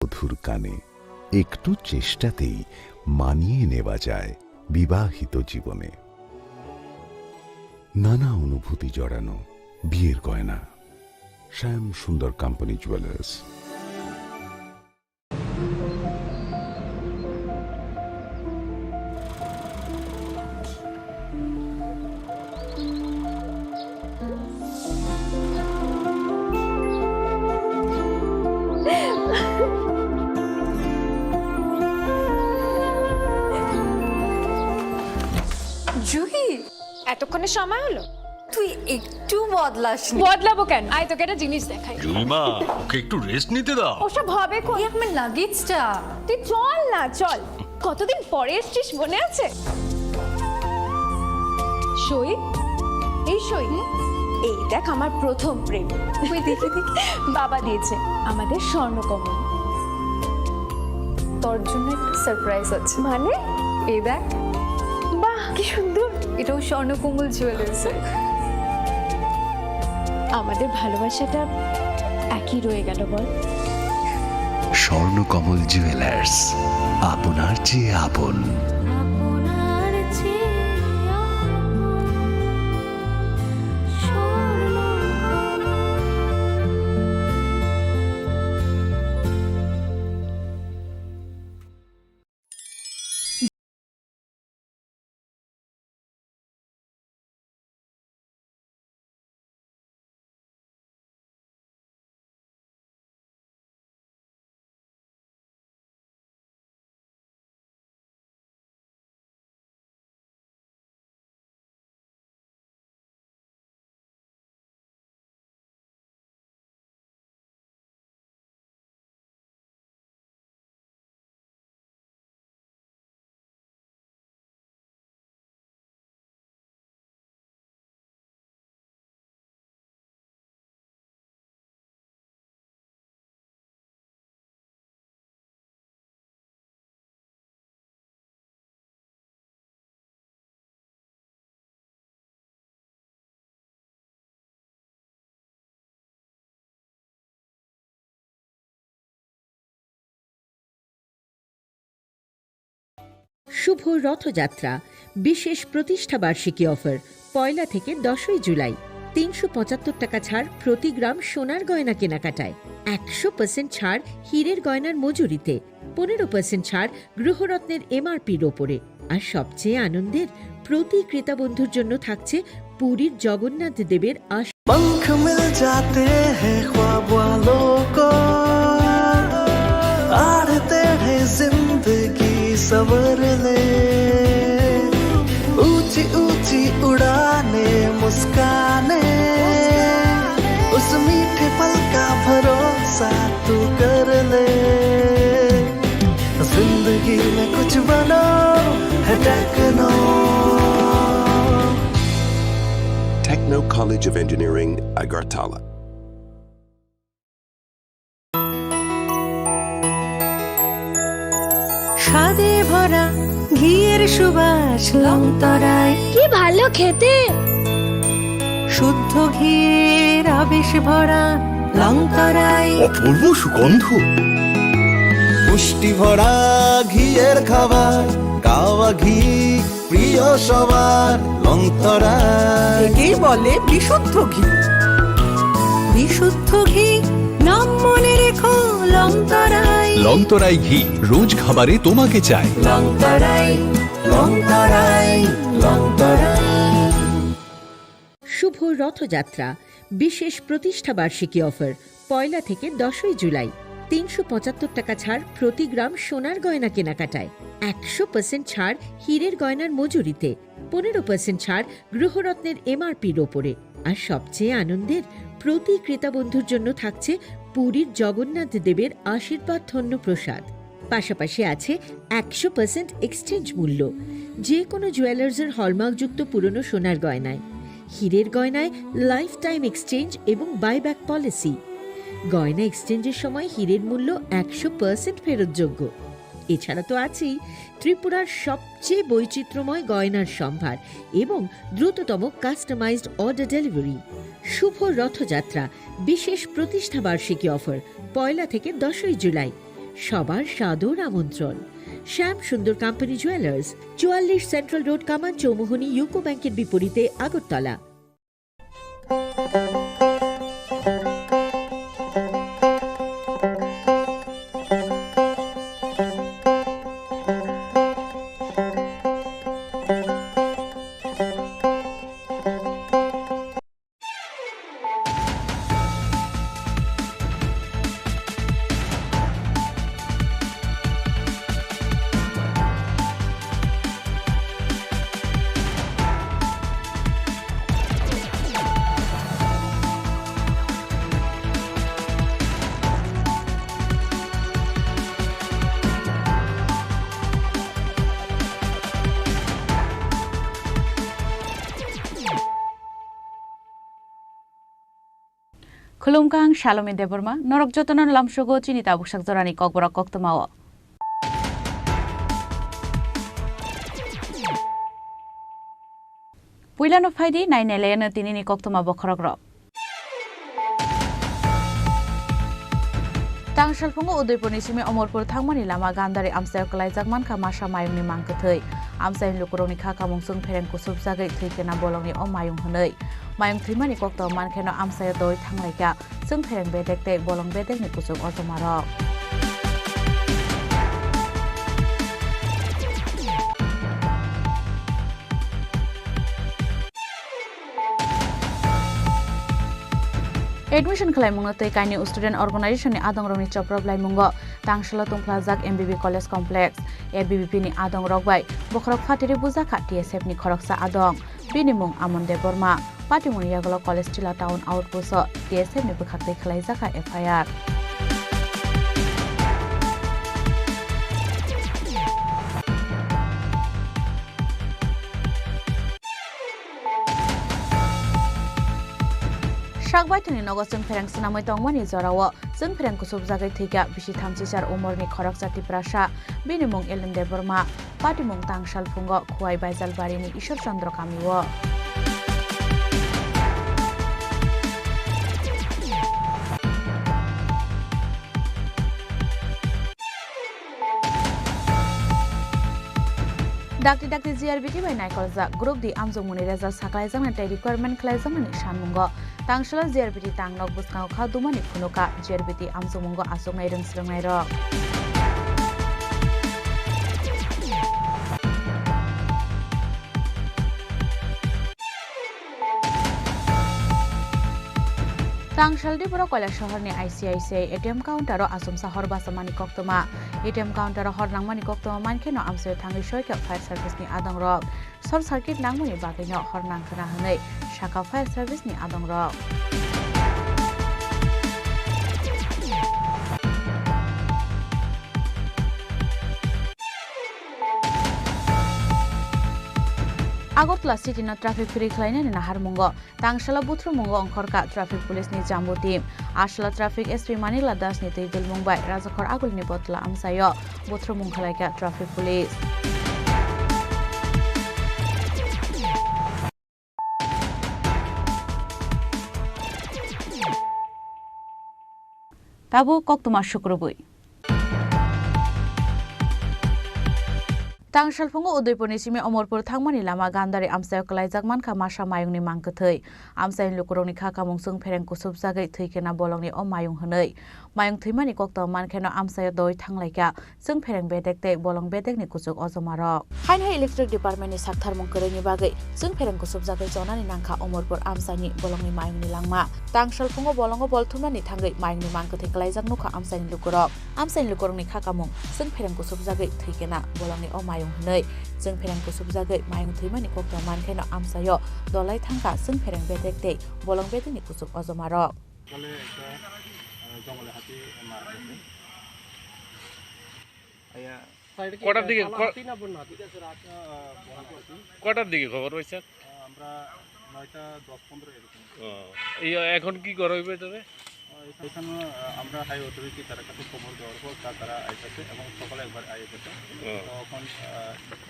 মধুর কানে একটু চেষ্টাতেই মানিয়ে নেওয়া যায় বিবাহিত জীবনে। নানা অনুভূতি জড়ানো বিয়ের গয়না। শ্যাম সুন্দর কোম্পানি জুয়েলার্স। জুহি, এতক্ষণে সময় হলো? তুই একটু বদলাসনি। বদলাবো কেন? আয় তোকে একটা জিনিস দেখাই। জুইমা, ওকে একটু রেস্ট নিতে দাও। ওসব হবে কোন? এই আমার লাগেজটা। তুই চল না, চল। কতদিন পরে এসছিস, মনে আছে? সই, এই সই, এই দেখ আমার প্রথম প্রেম। তুই দেখে দেখি বাবা দিয়েছে, আমাদের স্বর্ণকমল। তোর জন্য একটা সারপ্রাইজ আছে। মানে? এই দেখ, বাহ কি সুন্দর। এটাও স্বর্ণকমল জুয়েলার্সের। আমাদের ভালোবাসাটা একই রয়ে গেল বল। স্বর্ণকমল জুয়েলার্স, আপনার চেয়ে আপন। শুভ রথযাত্রা বিশেষ প্রতিষ্ঠা বার্ষিকী অফার 1 থেকে 10 জুলাই। 375 টাকা ছাড় প্রতি গ্রাম সোনার গয়না কেনাকাটায়, 100% ছাড় হীরের গয়নার মজুরিতে, 15% ছাড় গৃহরত্নের এমআরপির ওপরে। আর সবচেয়ে আনন্দের, প্রতি ক্রেতা বন্ধুর জন্য থাকছে পুরীর জগন্নাথ দেবের पंख मिल जाते हैं ख्वाब वालों को, आड़ते हैं जिंदगी संवरने, ऊंची ऊंची उड़ाने मुस्काने, उस मीठे पल का भरोसा तू कर ले। जिंदगी में कुछ बनो है techno. Techno College of Engineering, Agartala. স্বাদে ভরা ঘিয়ের সুবাস লংতরায়, কি ভালো খেতে। শুদ্ধ ঘিয়ের আবেশ ভরা লংতরায়, অপূর্ব সুগন্ধ। পুষ্টি ভরা ঘিয়ের খাবার, গাওয়া ঘি প্রিয় সবার লংতরায়। একেই বলে বিশুদ্ধ ঘি। বিশুদ্ধ ঘি নাম মনে রেখো লংতরায়। লংতরাই ঘি রোজ খাবারে তোমাকে চাই। লংতরায় লংতরায় লংতরায়। শুভ রথযাত্রা বিশেষ প্রতিষ্ঠা বার্ষিকী অফার 1 থেকে 10 জুলাই। 375 টাকা ছাড় প্রতি গ্রাম সোনার গয়না কেনাকাটায়, 100% ছাড় হীরের গয়নার মজুরিতে, 15% ছাড় গৃহরত্নের এমআরপির ওপরে। আর সবচেয়ে আনন্দের, প্রতি ক্রেতা বন্ধুর জন্য থাকছে পুরীর জগন্নাথ দেবের আশীর্বাদ ধন্য প্রসাদ। পাশাপাশি আছে 100% এক্সচেঞ্জ মূল্য যে কোনো জুয়েলার্সের হলমার্কযুক্ত পুরনো সোনার গয়নায়, হীরের গয়নায় লাইফ টাইম এক্সচেঞ্জ এবং বাইব্যাক পলিসি। গয়না এক্সচেঞ্জের সময় হীরের মূল্য 100% ফেরতযোগ্য। এছাড়া তো আছেই ত্রিপুরার সবচেয়ে বৈচিত্র্যময় গয়নার সম্ভার এবং দ্রুততম কাস্টমাইজড অর্ডার ডেলিভারি। শুভ রথযাত্রা বিশেষ প্রতিষ্ঠা বার্ষিকী অফার 1 থেকে 10 জুলাই। সবার সাদর আমন্ত্রণ। শ্যাম সুন্দর কোম্পানি জুয়েলার্স, 44 সেন্ট্রাল রোড, কামান চৌমুহনী, ইউকো ব্যাংকের বিপরীতে, Agartala. Khulumkang Shalome Deborma, Norok Jotonon Lamshogo, Chini Tabukshak Zorani Kokborok Koktomawa. Puilano Faidi, Nine Elena Tinini Koktoma Bokorogro. Tangsal Pungo Udeponisimi Omorpur Tangmani Lama Gandari Amsel Kalaijakman Kamasha Mayungni Mangkatei. Amsel Lukuroni Kaka Mungsung Peren Kusub Zagai Trikena Bolongi O Mayung Honei. Mayung Trimani Kokto Mankeno Amsel Doi Tanglaika, Sung Peren Bedekte Bolong Bedek Nikusub Otomaro. Admission Klaimungo Tekani Student Organization ni Adong Roni Chopra Blaimungo, Tangshala Tungplazak MBB College Complex, ABBP ni Adong Rogbai, Bokrok Fatiri Buzaka TSF ni Khoroksa Adong, Binimung Amon Deborma, Patimun Yagolo College Chila Town Outpost, TSF ni Bukakte Klaizaka FIR. Shakbai tani nogo sung perang senamai tongmani zorawo sung perang kusub zagai thiga bisi thamsisar umorni Khorang Tripura binimung Ellen Deborma patimung Tangsal Pungo Khuai Baisal Barini Ishor Chandra Kamiwo. Dakti GRBT by Nikolza Group di Amzong Muni Result Sakaizang and Requirement Klaizang and Shanmungo. Tangshala GRBT Tangnok Buskau Kadumani Kunuka GRBT Amzomungo Asung Nairung Srangnairo. Tangsal Tripura Koila Shahar ni ICICI ATM counter Asum Sahar Basamani Koktoma ATM counter Hor Nangmani Koktoma Mankeno Amse Tangi Shoika Fire Service ni Adong Rock Short Circuit Nangmani Bagino Hor Nangkana Hanei Shaka Fire Service ni Adong Rock. Agotla City na traffic free klaina ni Nahar Mungo, Tangshala Butru Mungo Ongkorka traffic police ni Jambu team, Ashla traffic SP Manila Das ni Teidul Mumbai, Rajakor Agul ni Botla Amsayo, Butru Mungkalaika traffic police. Tabu Koktuma Shukrubui. Tangsal Pungo Udeponisimi Omorpur Tangmani Lama Gandari Amsel Kalaijakman Kamasha Mayungni Mangkatei. Amsel Lukuroni Kaka Mungsung Peren Kusub Zagai Trikena Bolongi O Mayung Honei. Mayung Trimani Kokto Mankeno Amsel Doi Tanglaika, Sung Peren Bedekte Bolong Bedek ni Kusuk Ozomaro. Hainhai Electric Department ni Sakthar Mungkereni Bagai, Sung Peren Kusub Zagai Zonani Nangka Omorpur Amsani Bolongi Mayungni Langma. Tangsal Pungo Bolongo Boltumani Tangai Mayungni Mangkatei Kalajak Nuka Amsel Lukurok. Amsel Lukuroni Kaka Mung, Sung Peren Kusub Zagai Trikena Bolongi O Mayung Honei. Sung Peren Kusub Zagai Mayung Trimani Kokto Mankeno Amsayo Dolai Tangka Sung Peren Bedekte Bolong Bedek ni Kusuk Ozomaro. কটার দিকে খবর পাইছে আমরা 9টা 10-15 এরকম এখন কি করা হইবে তবে এখানে আমরা হাই অথরিটি তার কাছে খবর দেওয়ার পর তারা আইতেছে এবং সকালে একবার আইতেছে তখন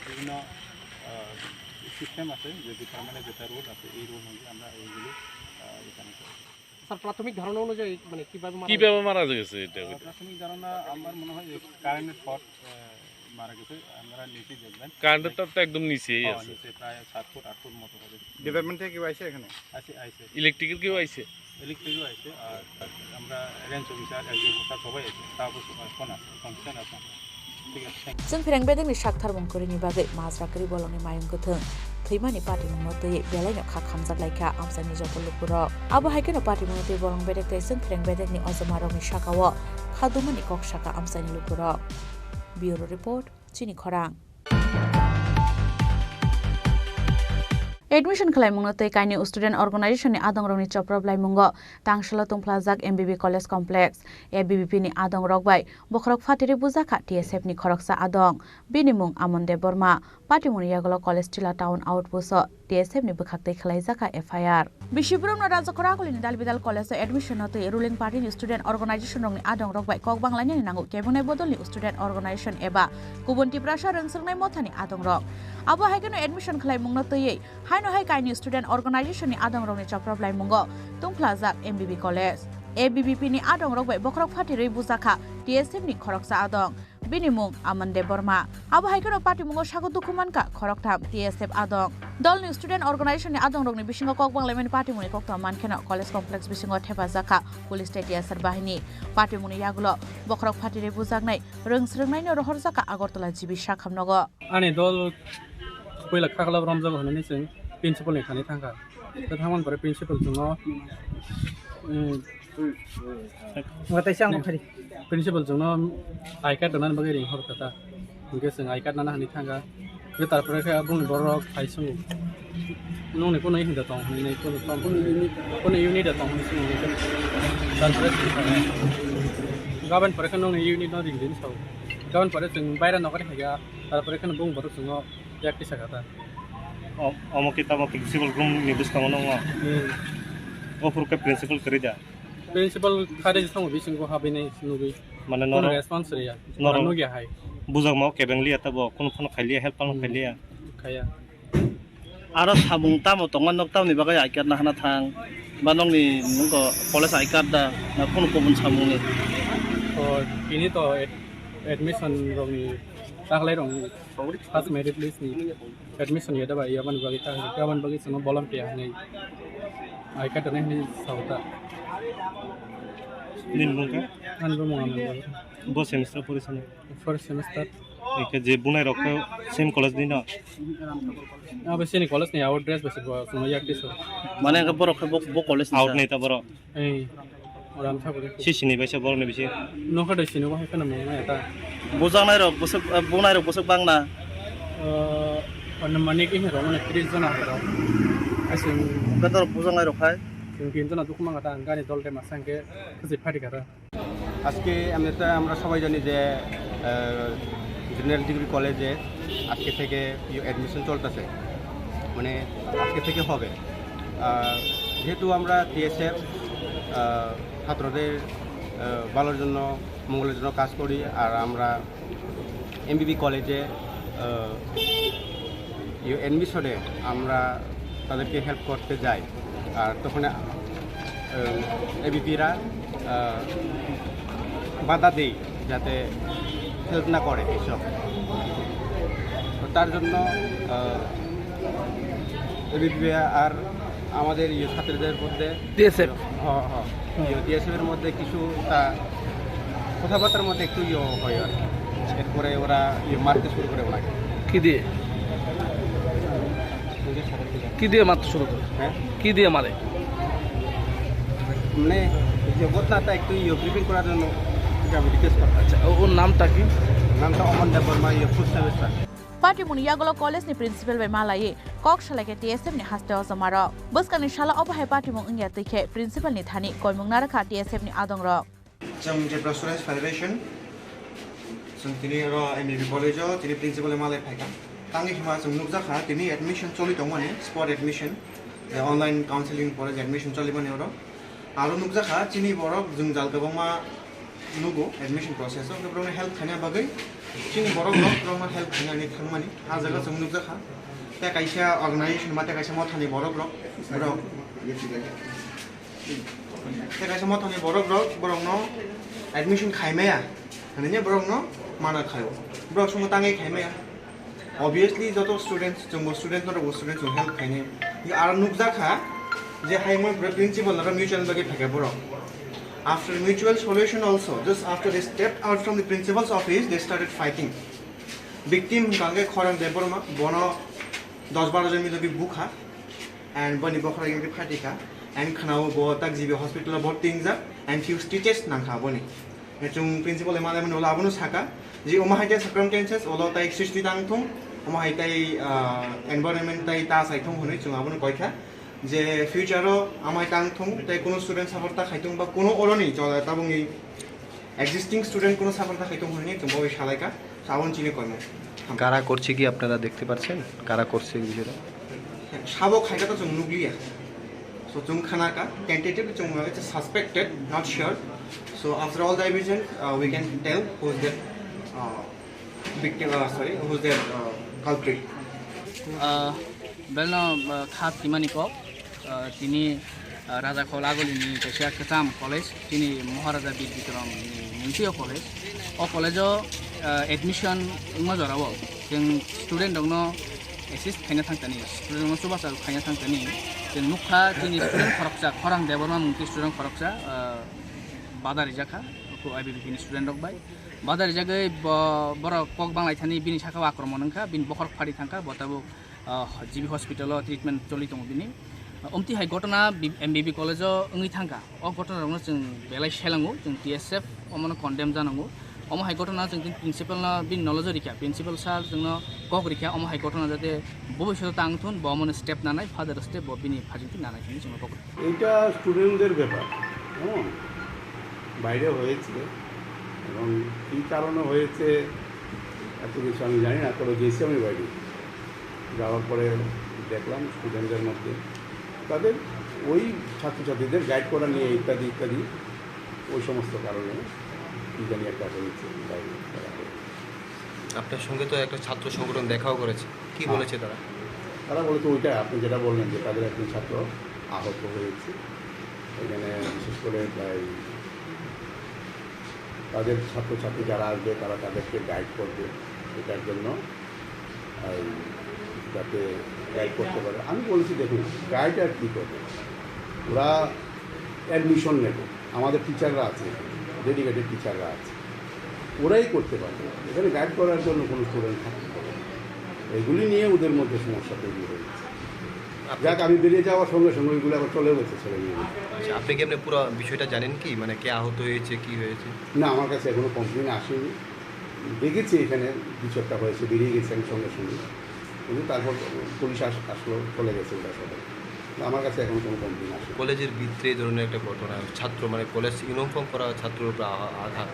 বিভিন্ন সিস্টেম আছে যে ডিপার্টমেন্টে যেটা রুল আছে এই রুল অনুযায়ী আমরা এইগুলো এখানে স্যার প্রাথমিক ধারণা অনুযায়ী মানে কিভাবে মারা গেছে এটা প্রাথমিক ধারণা আমার মনে হয় কারেন্টের শর্ট মারা গেছে। আমরা নিচে দেখবেন কারেন্টের তার তো একদম নিচেই আছে, নিচে প্রায় 7 ফুট 8 ফুট মতো হবে। ডিপার্টমেন্ট থেকে কেউ আসে এখানে? আইছে ইলেকট্রিক্যাল কেউ আইছে? ইলেকট্রিকও আইছে, আর আমরা রেঞ্জ অফিসার এলজি অফিসার সবাই আছে, তারপর ফোন আছে ফাংশন আছে। ঠিক আছে। जों फेरें बेदेंनि साक्थार मंकरिनि बागै माजराकरि बलंनि मायं गोथों थैमानि पार्टी मुंनोतै बेलायनो खा खामजाक लायखा आमसानि जपलुपुराव आबो हायकेनो पार्टी मुंनोतै बलं बेदेंतै जों फेरें बेदेंनि अजमारंनि साकाव खादुमानि कक साका आमसानि लुपुराव। ब्यूरो रिपोर्ट चिनी खरां। एडमिशन खालाममुंनोतै काइनि स्टुडेन्ट अर्गानाइजेशननि आदंरंनि चप्रबलायमुंगो तांसला तुंफ्लाजाक एमबिबि कलेज कमप्लेक्स एबिबिपिनि आदंरक बाय बखरक फातिरि बुजाखा टिएसएफनि खरकसा आदं बिनि मुं आमन देब बर्मा पार्टीमुनि यागल कलेज टिला टाउन आउटपोस्ट टिएसएफनि बखाक्तै खालायजाखा एफआईआर बिशिबुरमनो राजखराखलिनि दालबिदाल कलेज एडमिशन नोतै रुलिं पार्टीनि स्टुडेन्ट अर्गानाइजेशन रंनि आदंरक बाय कक बांलानि नांगौ केबुनाय बदलनि स्टुडेन्ट अर्गानाइजेशन एबा गुबुन टिप्रासा रोंसोंनाय मथानि आदंरक आबो हायकेनो एडमिशन खालाममुंनोतै हायनो हाय काइनि स्टुडेन्ट अर्गानाइजेशननि आदंरंनि चप्रबलायमुंगो तुंफ्लाजाक एमबिबि कलेज एबिबिपिनि आदंरक बाय बखरक फातिरै बुजाखा टिएसएफनि खरकसा आदं बिनि मुं आमन देब बर्मा आबो हायकेनो पार्टी मुंगो सागो दुखुमानका खरकथाम टिएसएफ आदं दलनि स्टुडेन्ट अर्गानाइजेशननि आदंरंनि बिसिङाव कक बांलायमानि पार्टी मुनि कक्ता मानखेनो कलेज कमप्लेक्स बिसिङाव थेफाजाखा पुलिस टिएसआर बाहिनी पार्टी मुनि यागुलो बखरक फातिरै बुजाकनाय रोंस्रोंनायनि रहरजाका आगरतला जिबि साखामनगो आनि दल पहिला खागला रमजाब होननानै जों प्रिन्सिपालनि खानि थांगा थांमान परे प्रिन्सिपाल जोङो प्रिन्सिपाल जोङो आइ कार्ड दानानै बागै रिं हरखाता बिके जों आइ कार्ड दाना हानि थांगा बे तारपरे खा बुंनि बरक फाइसुं नंनि कोनै हिंदा दं नै कोनै इउनिट दं नै जों तारपरे गाबोन परे खा नंनि इउनिट न रिंदिन साव गाबोन परे जों बायरा नगरि हाया तारपरे खा बुं बरक जोङो प्रेक्टिस खाता अमो किताब प्रिंसिपल रूम निबुस कामनो अफुर के प्रिंसिपल करे जा प्रिंसिपल खारे जसं बिसिंगो हाबैनाय नुगै माने नर रेस्पॉन्स रिया नरनु गया हाय बुजाक माव केबेंलिया तब कोन फोन खालिया हेल्प पालन खालिया खाया आरो साबुं तामो तंगन नक्तावनि बागै आइकार्ड ना हाना थां बा नंनि नंगो कलेज आइकार्ड दा ना कोन कोबुन साबुंनि तो बिनि तो एडमिशन रंनि तागलाय रंनि फार्स्ट मेरिट लिस्ट नि एडमिशन या दबा याबन बागै ता गाबन बागै जों भलन्टियर नै आइकार्ड नै नि सावता दिन बुंगा आनबो मङामोन बो सेमेस्टर परिसने फर्स्ट सेमेस्टर एके जे बुनाय रख सेम कलेज दिन अब सेनि कलेज नि आउट ड्रेस बसे जों याक्टिस माने के बरो बो कलेज आउट नै ता बरो ए ओराम थाबरे सिसिनि बायसा बरनि बिसे नखा दैसिनो बाहाय खोना मङा एता बुजानाय रख बसक बुनाय रख बसक बांना माने के हेरो माने 30 जना हेरो आसिन गदर बुजानाय रखाय কিন্তু না দুঃখ মাঙ্গাটা গাড়ি দলটা মাসাঙ্গে খুঁজে ফাটি কাটা আজকে আমরা সবাই জানি যে জেনারেল ডিগ্রি কলেজে আজকে থেকে অ্যাডমিশন চলতেছে মানে আজকে থেকে হবে যেহেতু আমরা টিএসএফ ছাত্রদের ভালোর জন্য মঙ্গলের জন্য কাজ করি আর আমরা এমবিবি কলেজে অ্যাডমিশনে আমরা তাদেরকে হেল্প করতে যাই আর তখন এবিপিরা বাধা দেই যাতে হেল্প না করে এইসব তার জন্য এবিপি আর আমাদের ছাত্রদের মধ্যে টিএসএফ টিএসএফের মধ্যে কিছু কথাবার্তার মধ্যে একটু হয় আর এরপরে ওরা মারতে শুরু করে ওনাকে কি দিয়ে মারতে শুরু করে হ্যাঁ কি দিয়ে মারে মানে ঘটনাটা একটু ব্রিফিং করার জন্য আমি রিকোয়েস্ট করতে আচ্ছা ওর নামটা কি নামটা অমন দেব বর্মা ফুড সার্ভিস पार्टी मुनि यागलो कलेज नि प्रिन्सिपल बाय मालाये कक सालाके टीएसएफ नि हास्ते अजमार बसकानि शाला अबहाय पार्टी मुं इंगिया तैखे प्रिन्सिपल नि थानि कयमुं नारखा टीएसएफ नि आदंग र जों जे प्रेसिडेन्ट फेडरेशन जों तिनि र एमबीबी कलेज तिनि प्रिन्सिपल मालाय फायका तांगि हिमा जों नुजाखा तिनि एडमिशन चलि दं माने spot admission online counselling college admission चलि माने र आरो नुजाखा तिनि बरक जों जालगबामा नुगो एडमिशन प्रोसेस अफ गोब्रावनि हेल्प खाना बागै तिनि बरक रक हेल्प खानानि थांमानि आ जागा जों नुजाखा ता कायसा अर्गानाइजेशन मा ता कायसा मथानि बरक kaisa mothoni borok rok borokno admission khaimaya hene borokno mana khayo borok sungo tangai khaimaya obviously joto students jumbo student no students jung help khaine ar nukja kha je haimon principal ra mutual bagi phaka borok after mutual solution also just after they stepped out from the principal's office they started fighting victim gange khorang deborma bono 10-12 জন মিলে বুখা and bani bokhra yung phatika and khanao bo tak jibe hospital bo tingja and few stitches nang kha boni chung principal e mala manola abunu saka ji oma haite circumstances olo tai 60 tang thum oma haite environment tai ta sai thum hone chung abunu koikha je future ro amai tang thum tai kono student support ta khaitung ba kono oloni chola tabung ei existing student kono support ta khaitung hone chung bo shalaika sabon chini koimo কারা করছে কি আপনারা দেখতে পাচ্ছেন কারা করছে এই বিষয়টা সাবো খাইটা তো নুগলিয়া so chung khana ka tentative chung it's suspected not sure so after all the evidence we can tell who's the victim who's the culprit belno khat timani ko tini raja kholagoli ni kaisa katam college tini maharaja bidikram municipal college o college admission majorabo jeng student dongno assist khaina thangtani student no subasa khaina thangtani jeng nukha tini student khoroksa khorang deborma mungki student khoroksa badari jakha ko IBB bini student rok bai badari jagai bora kok banglai thani bini sakha akromon angkha bin bokhor phari thangka botabo GB hospital treatment choli tong bini omti hai gotona MBB college ngi thangka o gotona rong jeng belai selango jeng TSF omano condemn janango omo hai gotona jeng principal na bin knowledge rikha principal sir jeng kok rikha omo hai gotona jate bobishot tangthun bomon step nanai father step bobini phajinti nanai kini jeng kok এটা স্টুডেন্টদের ব্যাপার বাইরে হয়েছে এবং কী কারণে হয়েছে এত কিছু আমি জানি না তবে গেছি আমি বাইরে যাওয়ার পরে দেখলাম স্টুডেন্টদের মধ্যে তাদের ওই ছাত্রছাত্রীদের গাইড করা নিয়ে ইত্যাদি ইত্যাদি ওই সমস্ত কারণে কী জানি একটা হয়েছে বাইরে আপনার সঙ্গে তো একটা ছাত্র সংগঠন দেখাও করেছে কি বলেছে তারা তারা বলেছে ওইটা আপনি যেটা বললেন যে তাদের একজন ছাত্র আহত হয়েছে এখানে বিশেষ করে প্রায় তাদের ছাত্রছাত্রী যারা আসবে তারা তাদেরকে গাইড করবে এটার জন্য যাতে গাইড করতে পারে আমি বলছি দেখুন গাইড আর কী করবে ওরা অ্যাডমিশন নেবে আমাদের টিচাররা আছে ডেডিকেটেড টিচাররা আছে ওরাই করতে পারবে এখানে গাইড করার জন্য কোনো স্টুডেন্ট থাকতে পারে এগুলি নিয়ে ওদের মধ্যে সমস্যা তৈরি হয়েছে যাক আমি বেরিয়ে যাওয়ার সঙ্গে সঙ্গে ওইগুলো আবার চলে গেছে ছেলে নিয়ে আপনি কি আপনি পুরো বিষয়টা জানেন কি মানে কে আহত হয়েছে কি হয়েছে না আমার কাছে এখনো কমপ্লেন আসেনি দেখেছি এখানে কিছু একটা হয়েছে বেরিয়ে গেছে আমি সঙ্গে সঙ্গে কিন্তু তারপর পুলিশ আসলো চলে গেছে ওটা সবাই আমার কাছে এখন কোনো কমপ্লেন আসে কলেজের ভিতরে এই ধরনের একটা ঘটনা ছাত্র মানে কলেজ ইউনিফর্ম করা ছাত্রের উপর আঘাত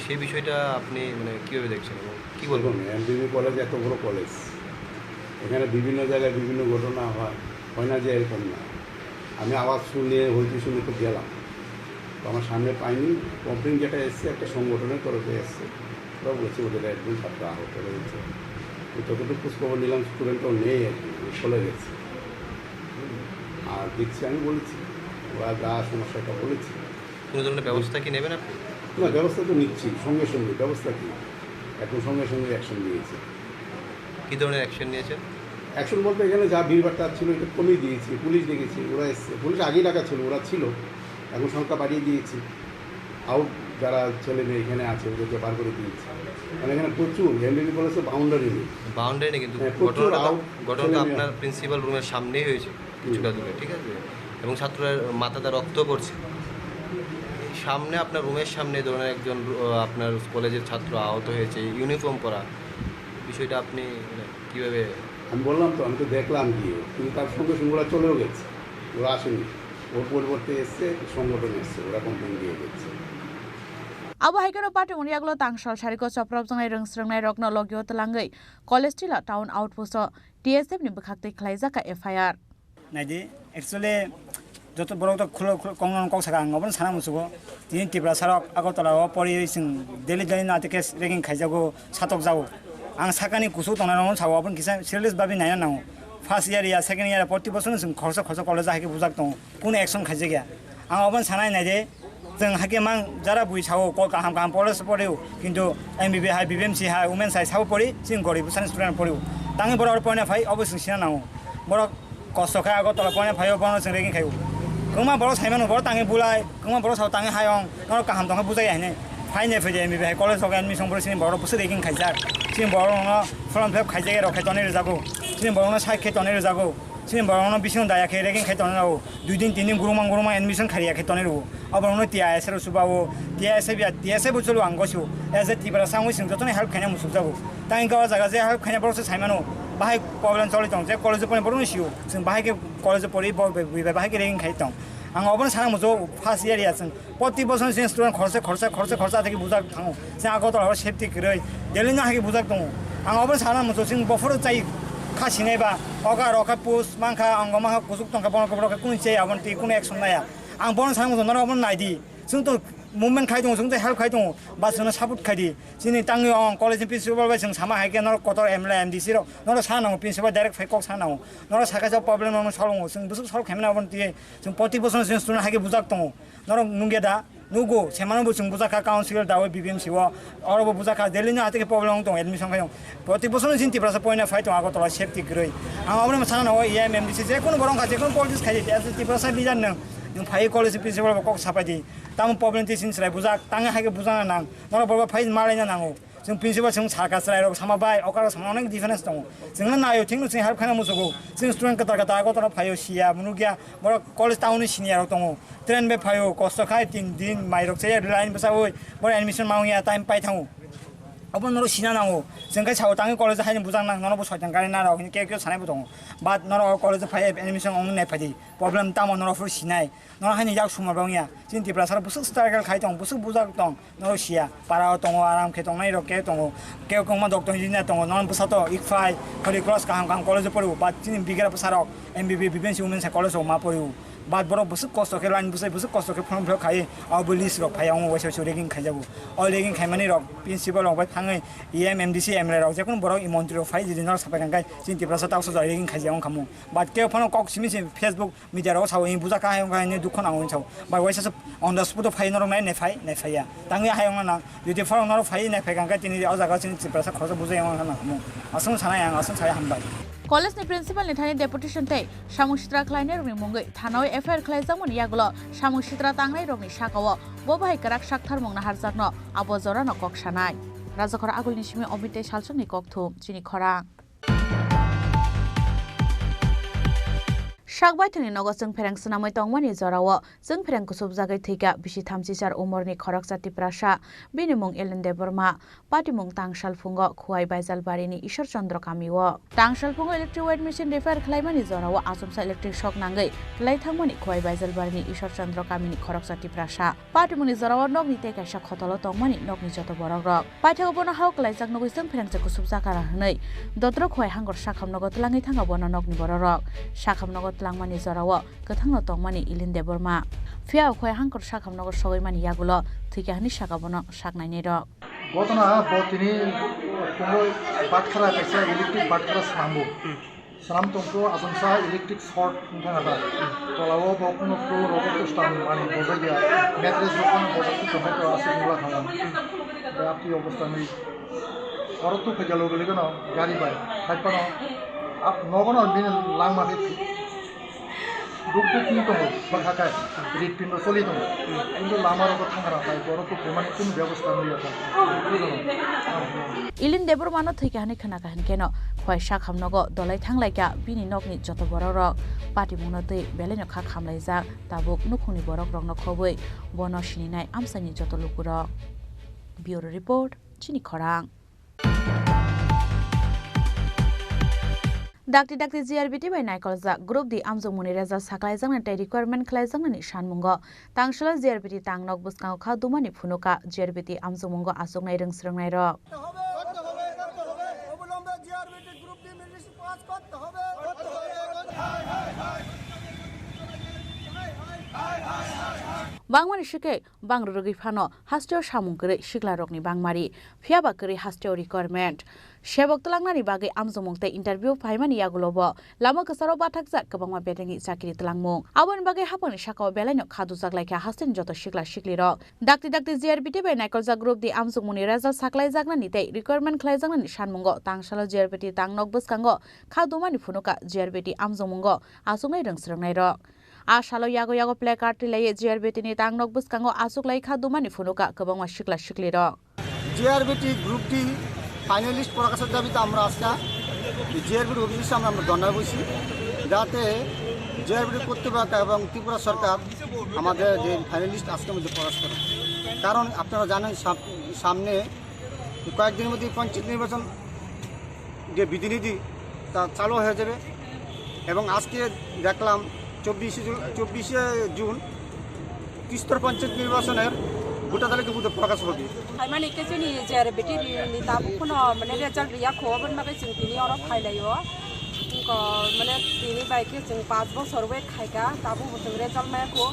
সেই বিষয়টা আপনি মানে কীভাবে দেখছেন এবং কী বলবেন এমবিবি কলেজ এত বড় কলেজ এখানে বিভিন্ন জায়গায় বিভিন্ন ঘটনা হয় না যে এরকম না আমি আওয়াজ শুনে হইতে শুনে তো গেলাম তো আমার সামনে পাইনি কমপ্লেন যেটা এসছে একটা সংগঠনের তরফে এসছে ওরা বলেছে ওদের একজন ছাত্র আহত হয়েছে যতটুকু খোঁজখবর নিলাম স্টুডেন্টও নেই আর কি চলে গেছে আর দেখছি আমি বলেছি ওরা যা সমস্যাটা বলেছি কোনো ধরনের ব্যবস্থা কি নেবেন আপনি না ব্যবস্থা তো নিচ্ছি সঙ্গে সঙ্গে ব্যবস্থা কী এখন সঙ্গে সঙ্গে অ্যাকশন নিয়েছে কী ধরনের অ্যাকশন নিয়েছেন অ্যাকশন বলতে এখানে যা ভিড়ভাড়টা ছিল এটা কমিয়ে দিয়েছি পুলিশ ডেকেছি ওরা এসছে পুলিশ আগেই ডাকা ছিল ওরা ছিল এখন সংখ্যা বাড়িয়ে দিয়েছি আউট যারা ছেলে মেয়ে এখানে আছে ওদেরকে বার করে দিয়েছি মানে এখানে প্রচুর এমবিবি কলেজে বাউন্ডারি নেই বাউন্ডারি নেই কিন্তু ঘটনাটা আপনার প্রিন্সিপাল রুমের সামনেই হয়েছে কিছুটা দূরে ঠিক আছে এবং ছাত্ররা মাথাটা রক্ত পড়ছে সামনে আপনার রুমের সামনে ধরনের একজন আপনার কলেজের ছাত্র আহত হয়েছে ইউনিফর্ম পরা বিষয়টা আপনি কীভাবে আমি বললাম তো আমি তো দেখলাম গিয়ে কিন্তু তার সঙ্গে সঙ্গে ওরা চলেও গেছে ওরা আসেনি ওর পরিবর্তে এসছে সংগঠন এসছে ওরা কমপ্লেন দিয়ে গেছে Abahaikan party uniaglo tangsal shariko soprop jangai rengsrengnai rokno logyo telangai college tila town outpost TSF ni bekhakte khlaijaka FIR naidi actually joto borok to khulo kongon kok saka ngobon sana musugo tin Tripura sarok agotala o pori sing daily daily na tekes ranking khaijago satok jago ang sakani kusu tonarong sawo apun kisa serious babi naya nang first year ya second year 40% sing khorsa college haike bujak tong kun action khaije gya आं अबन सानाय नायदे जों हाके मान जरा बुइ सावो कल काहाम काहाम place Pareu किन्तु एमबिबि हाय बिबिएमसि हाय women साइ साव परि जों गरिब सान स्टुडेन्ट परेउ ताङे बर पयना फाइ अबस सिना नाउ बर कष्ट खाय आगो तला पयना फाइ बन जों रेगिं खायउ गमा बर साइमान बर ताङे बुलाय गमा बर साव ताङे हायं नर काहाम दङ बुजाय हायने फाइने फैदे एमबिबि हाय कलेज अफ एडमिशन बर सिन बर बुस रेगिं खायजा सिन बर न फर्म फिल खायजे रखे तने जागो सिन बर न साइ खे तने जागो सिन बर न बिसिन दाया खे रेगिं खाय तने नाउ 2 दिन 3 दिन गुरुमां एडमिशन खारिया खे तने रो अबरनो टिआइएस रो सुबावो टिआइएस बुचलु आंगसु एज ए टिब्रा सांगु सिं जतने हेल्प खायना मुसु जागो ताइ गावा जागा जे हेल्प खायना बरसे साइमानो बाहाय प्रब्लेम चलि दं जे कलेज पने बरनो सिउ जों बाहाय के कलेज परि बाहाय के रेगिं खाय दं आं अबन साना मुजो फार्स्ट इयर या जों प्रति बसन सिन स्टुडेन्ट खर्चा थकि बुजा थाङो जों आगो तल सेफ्टी गरै देलिना हाकि बुजा दं आं अबन साना मुजो जों बफर चाइ खासिनेबा अगा रखा पुस मांखा अंगमा कुसुक तंका बन कबरक कुन से आबन ति कुन एक्सन नाया आं बन साना मुजो नर अबन नायदि जों तो मुभमेन्ट खाय दं जों तो हेल्प खाय दं बा जों सपोर्ट खायदि जोंनि ताङो कलेज प्रिन्सिपल बाय जों सामा हायके नर कतर एमएलए एमडीसी रो नर सानांगो प्रिन्सिपल डाइरेक्ट फाइकक सानांगो नर साका प्रब्लेम न सलंगो जों बुसु सल खायना अबन ति जों प्रति बसन जों स्टुडेन्ट हायके बुजाक दं नर नुगेदा नुगो सेमानबो जों बुजाका काउन्सिलर दाव बिबिएमसि व अरबो बुजाका देलिना हाते प्रब्लेम दं एडमिशन खाय प्रति बसन जों तिब्रा पयना फाइट आगो तला सेफ्टी गरै आं अबन साना न एम एमडीसी जे कोनो बरं खाजे कोनो पॉलिटिक्स खाय एज तिब्रा सा लिजान नों फाइ कलेज प्रिन्सिपल कक सापादि ताम प्रब्लेम तिसिन सराय बुजाक ताङे हायके बुजाना नां नर बरबा फाइ मालायना नांगौ जों प्रिन्सिपल जों साका सराय सामा बाय अकार सामा अनेक डिफरेंस दं जोंना नायो थिंनु जों हेल्प खाना मुसुगो जों स्टुडेन्ट कता कता आगो तला फायो सिया मुनुगिया बर कलेज टाउन सिनियर दं ट्रेन बे फायो कष्ट खाय 3 दिन माइरक से लाइन बसावै बर एडमिशन मावया टाइम पाइ थाङो अबन नरो सिना नांगौ जों काय साव ताङे कलेज हायनि बुजां नां नरो सयतां गारि ना रावनि के सानायबो दं बाट नरो कलेज फाय एडमिशन अन नाय फादि प्रब्लेम ताम नरो फुर सिनाय नरो हायनि जाक सुमार बावया जिन तिब्रा सार बुसु स्ट्रागल खाय दं बुसु बुजाक दं नरो सिया पारा दं आराम खे दं नाय रके दं के कोमा डॉक्टर इंजिनियर दं नरो बुसातो इक्फाय खरि क्रॉस काहां कलेज पड़ो बाट जिन बिगरा सारक एमबीबी बिबिएमसि वुमेन सा कलेज मा पड़ो बात बर बुसु कष्ट के लाइन बुसु कष्ट के फर्म फिल खाय अब लिस्ट रक फाय आं वैसे रेगिं खायजाबो अ रेगिं खायमानि रक प्रिन्सिपल रक बाय थाङै एम एमडीसी एमएलए रक जेकुन बर मन्त्रि फाय जिदिन साफाय गांगाय जिन तिब्रा सा तावसो रेगिं खायजां खामु बाट के फन कक सिमिसि फेसबुक मिडिया रक साव बुजा खाय गायने दुखन आं साव बाय वैसे अन द स्पॉट फाय नर नाय फाया ताङै हाय ना जुदि फर नर फाय नाय फाय गांगाय तिनि अजागा जिन तिब्रा सा खरसा बुजाय आं ना खामु असं सानाय आं असं साय हामबाय कलेज नि प्रिन्सिपल नि थानि डेपुटेशन तै सामुसित्रा खलायनाय रंनि मुंगै थानाव एफआईआर खलायजामोन यागुल सामुसित्रा तांनाय रंनि साकाव बबाय कराक साक्थार मंगना हारजाकनो आबो जरानो ककसानाय राजाखर आगुलनि सिमे अमिते सालसंनि ककथुम चिनि खरां Shagbaithani nogo जों फेरें सनामै तंगमानि जराव जों फेरें कुसुब जागै थैगा बिसि 34 उमरनि खरकसा टिप्रासा बिनि मुं एलेन्डे बर्मा पार्टी मुं तांसाल फुंग खुवाइ बायजालबारिनि ईश्वर चन्द्र कामिव तांसाल फुंग इलेक्ट्रिक वाइड मेसिन रिफायर खलायमानि जराव आसमसा इलेक्ट्रिक शक नांगै खलायथांमानि खुवाइ बायजालबारिनि ईश्वर चन्द्र कामिनि खरकसा टिप्रासा पार्टी मुंनि जराव नगनि तेकाइसा खतल तंगमानि नगनि जत बरग रक पाइथागो बन हाव खलायजाक नगै जों फेरें से कुसुब जाकारा हनै दद्र खुवाइ हांगर साखाम नगत लाङै थांगा बन नगनि बरग साखाम नगत लांमानि जराव गोथांनो तंगमानि इलिन्दे बर्मा फिया खुवाइ हांगर साखाम नगर सगैमानि यागुल थैकाहानि सागाबन सागनायनि रक घटना बतिनि फंगो बाटखरा कैसा इलेक्ट्रिक बाटखरा सामबो साम तंको आसमसा इलेक्ट्रिक शॉर्ट नथाङा तलाव बकुनो फ्लो रोबो कुस्टान माने बजाया मेट्रेस बकुनो बजाया टमेटो आसे मुला खालाम बे आपति अवस्था नै औरतो फैजालो गोलैगोन गाड़ी बाय खायपानो आप नगनो बिन लांमाखै दुख नि दङ बाखाखाय रिट पिन चलि दङ किन्तु लामार को थांगा राखाय औरतो बेमाने कुन व्यवस्था नै आता इलिन देबर मानो थैकाहानि खोनाकाहान केन खय साखाम नगो दलाय थांलायका बिनि नगनि जत बरर पार्टी मुनतै बेलेनो खा खामलायजा ताबुक नुखुनि बरक रंनो खबै बन सिनिनाय आमसानि जत लुकुर ब्यूरो रिपोर्ट चिनि खरां डाक्टी डाक्टी जीआरबीटी बाय नायकलजा ग्रुप दी आमजों मुनि रेजा साखलायजां नाथाय रिक्वायरमेन्ट खलायजांनि सानमुंग तांसला जीआरबीटी तांनक बुसकाव खा दुमानि फुनुका जीआरबीटी आमजों मुंग आसुगनाय रोंस्रोंनाय र bangmani shike bangrorogi phano hasteo samung kore siklarokni bangmari phiaba kore hasteo requirement sebok tlangnani bagai amjomongte interview phaimani yagulobo lama kasaro bathakjak kabangma bedengi chakri tlangmung abon bagai haponi sakao belaino khadu jaklaika hasten joto sikla siklirok dakti JRBT bai naikoljak group di amjomungni result saklaijak tei requirement khlaijaknani sanmungo tangsalo JRBT tangnok bwskango khadumani phunuka JRBT amjomungo asungnai rungsrungnai rok asalo yago placard tilai JRBT ni tangnok bwskango asuklai khadumani phunuka kabangma sikla siklirok JRBT group D finalist প্রকাশের দাবিতে আমরা আজকে জিআরবির অফিসের সামনে আমরা ধর্ণায় বসি যাতে জিআরবির কর্তৃপক্ষ এবং ত্রিপুরা সরকার আমাদের যে ফাইনালিস্ট আজকের মধ্যে প্রকাশ করে কারণ আপনারা জানেন সামনে কয়েকদিনের মধ্যে পঞ্চায়েত নির্বাচন যে বিধিনিধি তা চালু হয়ে যাবে এবং আজকে দেখলাম 24শে জুন ত্রিস্তর পঞ্চায়েত নির্বাচনের গোটা তালিকা মধ্যে প্রকাশ হবে মানে কেজনি JRBT ni tabu kono mane result ya khobon ma jing tini oro phailayo ko mane tini bai ke jing 5 বছর we khaiga tabu botong result ma ko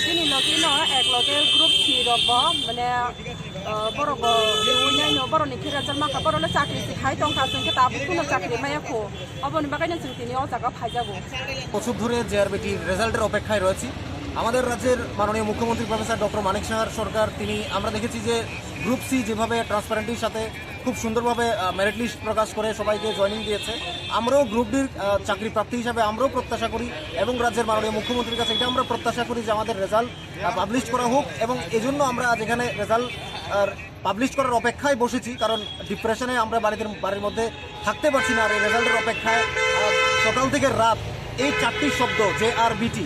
tini logi no ek loge group 3 robo mane borok unyai no borok ni result ma ka borok le chakri sikhai tong ka sing ke tabu kono chakri ma ko oboni bagai na jing tini o jaga phaijago বছর ধরে JRBT রেজাল্টের অপেক্ষায় রয়েছে আমাদের রাজ্যের মাননীয় মুখ্যমন্ত্রী professor doctor মানিক সাহার সরকার তিনি আমরা দেখেছি যে গ্রুপ সি যেভাবে ট্রান্সপারেন্টির সাথে খুব সুন্দরভাবে মেরিট লিস্ট প্রকাশ করে সবাইকে জয়েনিং দিয়েছে আমরাও গ্রুপ ডির চাকরি প্রার্থী হিসাবে আমরাও প্রত্যাশা করি এবং রাজ্যের মাননীয় মুখ্যমন্ত্রীর কাছে এটা আমরা প্রত্যাশা করি যে আমাদের রেজাল্ট পাবলিশ করা হোক এবং এজন্য আমরা আজ এখানে রেজাল্ট পাবলিশ করার অপেক্ষায় বসেছি কারণ ডিপ্রেশনে আমরা বাড়ির মধ্যে থাকতে পারছি না আর এই রেজাল্টের অপেক্ষায় সকাল থেকে রাত এই 4টি শব্দ JRBT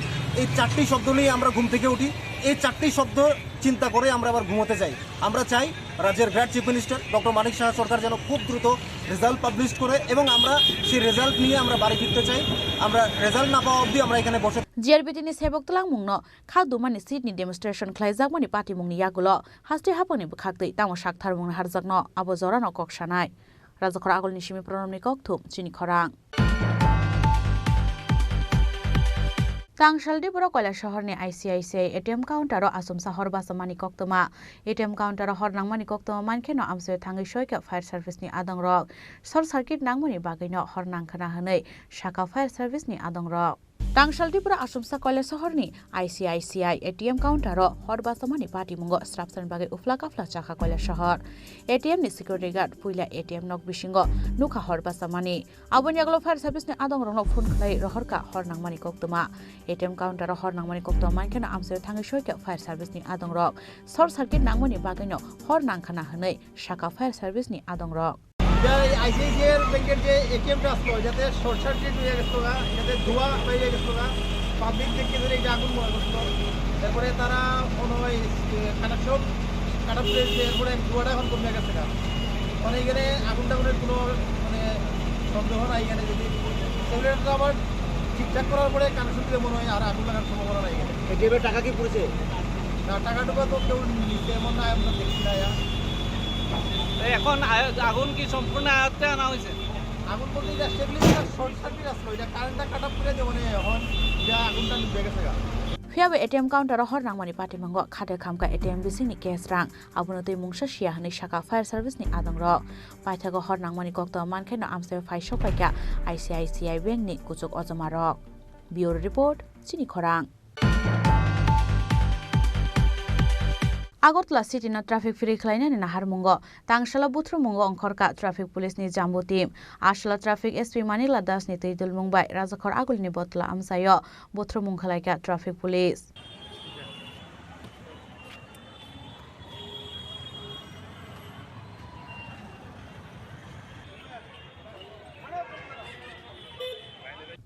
এই 4টি শব্দ নিয়ে আমরা ঘুম থেকে উঠি এই 4টি শব্দ চিন্তা করে আমরা আবার ঘুমোতে যাই আমরা চাই রাজ্যের grade chief minister doctor Manik Saha সরকার যেন খুব দ্রুত রেজাল্ট পাবলিশ করে এবং আমরা সেই রেজাল্ট নিয়ে আমরা বাড়ি ফিরতে চাই আমরা রেজাল্ট না পাওয়া অবধি আমরা এখানে বসে JRBT ni sebok tlangmungno khadumani Sydney demonstration khlaijakmani patimungni yagulo haste haponi bukhaktei tamo saktharmungni harjakno abo jorano koksanai rajakor agolni simi pronomni kokthum Chini Khorang Tangsal Tripura Koila Shahorni ICICI ATM counter asumsa horbasamani koktoma ATM counter hor nangmani koktoma mankeno amse thangi shoika fire service ni adangrok short circuit nangmani bagino hor nangkhana hanei shaka fire service ni adangrok Tangsal Tripura asumsa Koila Shahorni ICICI ATM counter horbasamani patimungo strapsan bagai ufla kafla chaka Koila Shahor ATM ni security guard puila ATM nok bisingo nukha horbasamani aboni aglo fire service ni adangrok no phone khlai rohorka hor nangmani koktoma ATM counter hor nangmani koktoma mankeno amse thangi shoika fire service ni adangrok short circuit nangmani bagino hor nangkhana hanei shaka fire service ni adangrok ICICI ব্যাংকের যে এটিএমটা আসলো যাতে short circuit হয়ে গেছিল যাতে ধোঁয়া হয়ে গেছিল পাবলিক থেকে ধরে এটা আগুন মনে করছিল তারপরে তারা কোনো কানেকশন কাটা পেয়েছে এরপরে ধোঁয়াটা এখন কমে গেছে মানে এখানে আগুন টাগুনের কোনো মানে সন্দেহ নাই এখানে যদি সেগুলো আবার ঠিকঠাক করার পরে কানেকশন দিলে মনে হয় আর আগুন লাগার সম্ভাবনা নাই এখানে এটিএমের টাকা কি পড়েছে না টাকাটুকু তো কেউ নিতে এমন না আমরা দেখছি না এখন আগুন কি সম্পূর্ণ আয়ত্তে আনা হয়েছে আগুন বলতে এটা সেগুলি শর্ট সার্কিট আসলো এটা কারেন্টটা কাটা পড়ে যে মানে এখন যা আগুনটা নিভে গেছে Phiabe ATM counter hor nangmani patimango khade khamka ATM bising ni cash rang abunotei mungsa sia hani shaka fire service ni adangrok paithago hor nangmani kokto mankheno amse phai sopaika ICICI bank ni kuchuk ojomarok Bureau report Chini Khorang Agartala city na traffic free khlainani naharmungo tangsala buthrumungo ongkhorka traffic police ni jambu team ashala traffic SP Manila Das ni teidul mungbai rajakhor agulni botla amsayo buthrum khalaika traffic police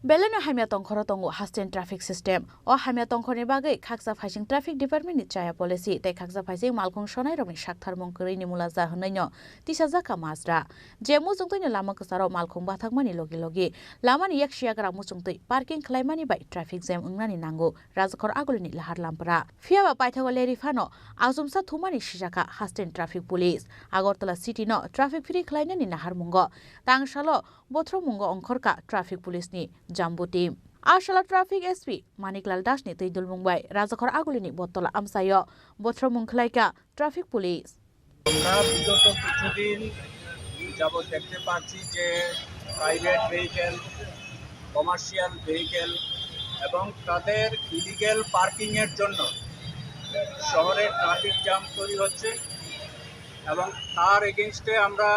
Beleno hamya tongkhoro tongo hasten traffic system o hamya tongkhorni bagai khaksa phaising traffic department ni chaya policy tei khaksa phaising malkhung sonai rokni saktharmung mongkori ni mulaja hnaino tisajaka masra je mujungtoi lama kasaro malkhung bathakmani logi lamani yakshia muchungtoi parking khlaimani bai traffic jam ungnani nango rajakhor agulni lahar lampra phiaba paithago leri phano azumsa thumani sijaka hasten traffic police Agartala city no traffic free khlainani naharmungo tangsalo bothromungo ongkhorka traffic police ni jambu team Ashala traffic SP Maniklal Dashni Tidul Mumbai Razakhor Agulini Botola Amsayo Botro Munklaika Traffic Police আমরা বিগত কিছুদিন যাবৎ দেখতে পাচ্ছি যে private vehicle commercial vehicle এবং তাদের illegal পার্কিংয়ের জন্য শহরে ট্রাফিক জ্যাম তৈরি হচ্ছে এবং তার এগেইনস্টে আমরা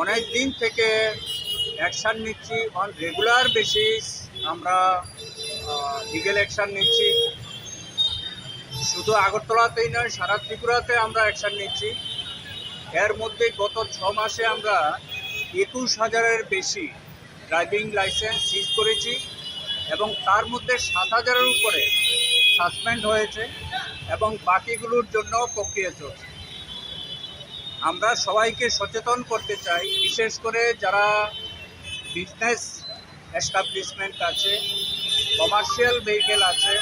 অনেক দিন থেকে অ্যাকশান নিচ্ছি অন রেগুলার বেসিস আমরা লিগ্যাল অ্যাকশান নিচ্ছি শুধু আগরতলাতেই নয় সারা ত্রিপুরাতে আমরা অ্যাকশান নিচ্ছি এর মধ্যে গত 6 মাসে আমরা 21,000-এর বেশি ড্রাইভিং লাইসেন্স সিজ করেছি এবং তার মধ্যে 7,000-এর উপরে সাসপেন্ড হয়েছে এবং বাকিগুলোর জন্য প্রক্রিয়া চলছে আমরা সবাইকে সচেতন করতে চাই বিশেষ করে যারা বিজনেস এস্টাবলিশমেন্ট আছে কমার্শিয়াল ভেহিকেল আছে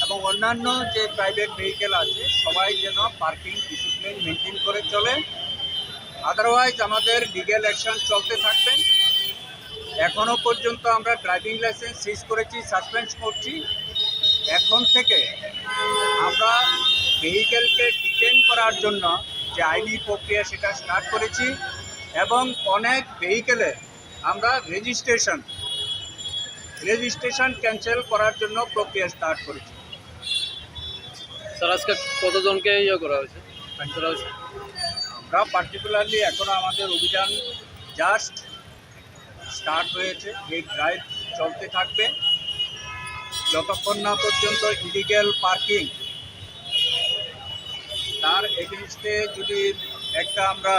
এবং অন্যান্য যে প্রাইভেট ভেহিকেল আছে সবাই যেন পার্কিং ডিসিপ্লিন মেনটেন করে চলে আদারওয়াইজ আমাদের লিগ্যাল অ্যাকশন চলতে থাকবে এখনও পর্যন্ত আমরা ড্রাইভিং লাইসেন্স সিজ করেছি সাসপেন্ড করছি এখন থেকে আমরা ভেহিকেলকে ডিটেইন করার জন্য যে আইনি প্রক্রিয়া সেটা স্টার্ট করেছি এবং অনেক ভেহিকেলের আমরা রেজিস্ট্রেশন ক্যান্সেল করার জন্য প্রক্রিয়া স্টার্ট করেছি স্যার আজকে কতজনকে করা হয়েছে আমরা পার্টিকুলারলি এখনও আমাদের অভিযান জাস্ট স্টার্ট হয়েছে এই ড্রাইভ চলতে থাকবে যতক্ষণ না পর্যন্ত ইলিগ্যাল পার্কিং তার এগেইনস্টে যদি একটা আমরা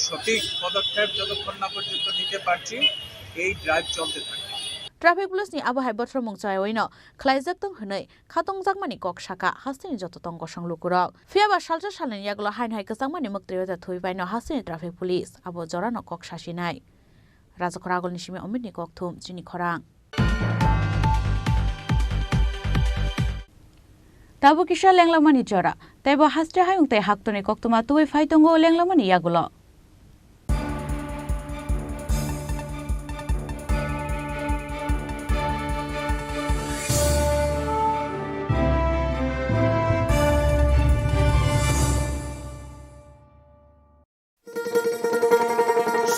সঠিক পদক্ষেপ যতক্ষণ না পর্যন্ত নিতে পারছি এই ড্রাইভ চলতে থাকবে Traffic Police ni Abu Haibotro Mungchayoino Klaijak Tong Hunai Khatong Jakmani Kok Shaka Hastini Jototong Gosang Lukurok Fiaba Shalja Shalen Yaglo Hain Hai Kasangmani Muktrio da Thui Baino Hastini Traffic Police Abu Jorano Kok Shashinai Razakoragol Nishimi Omidni Kok Thum Chini Khorang Tabu Kisha Lenglamani Jora Tebo Hastre Hayung Te Haktoni Koktuma Tui Faitongo Lenglamani Yagulo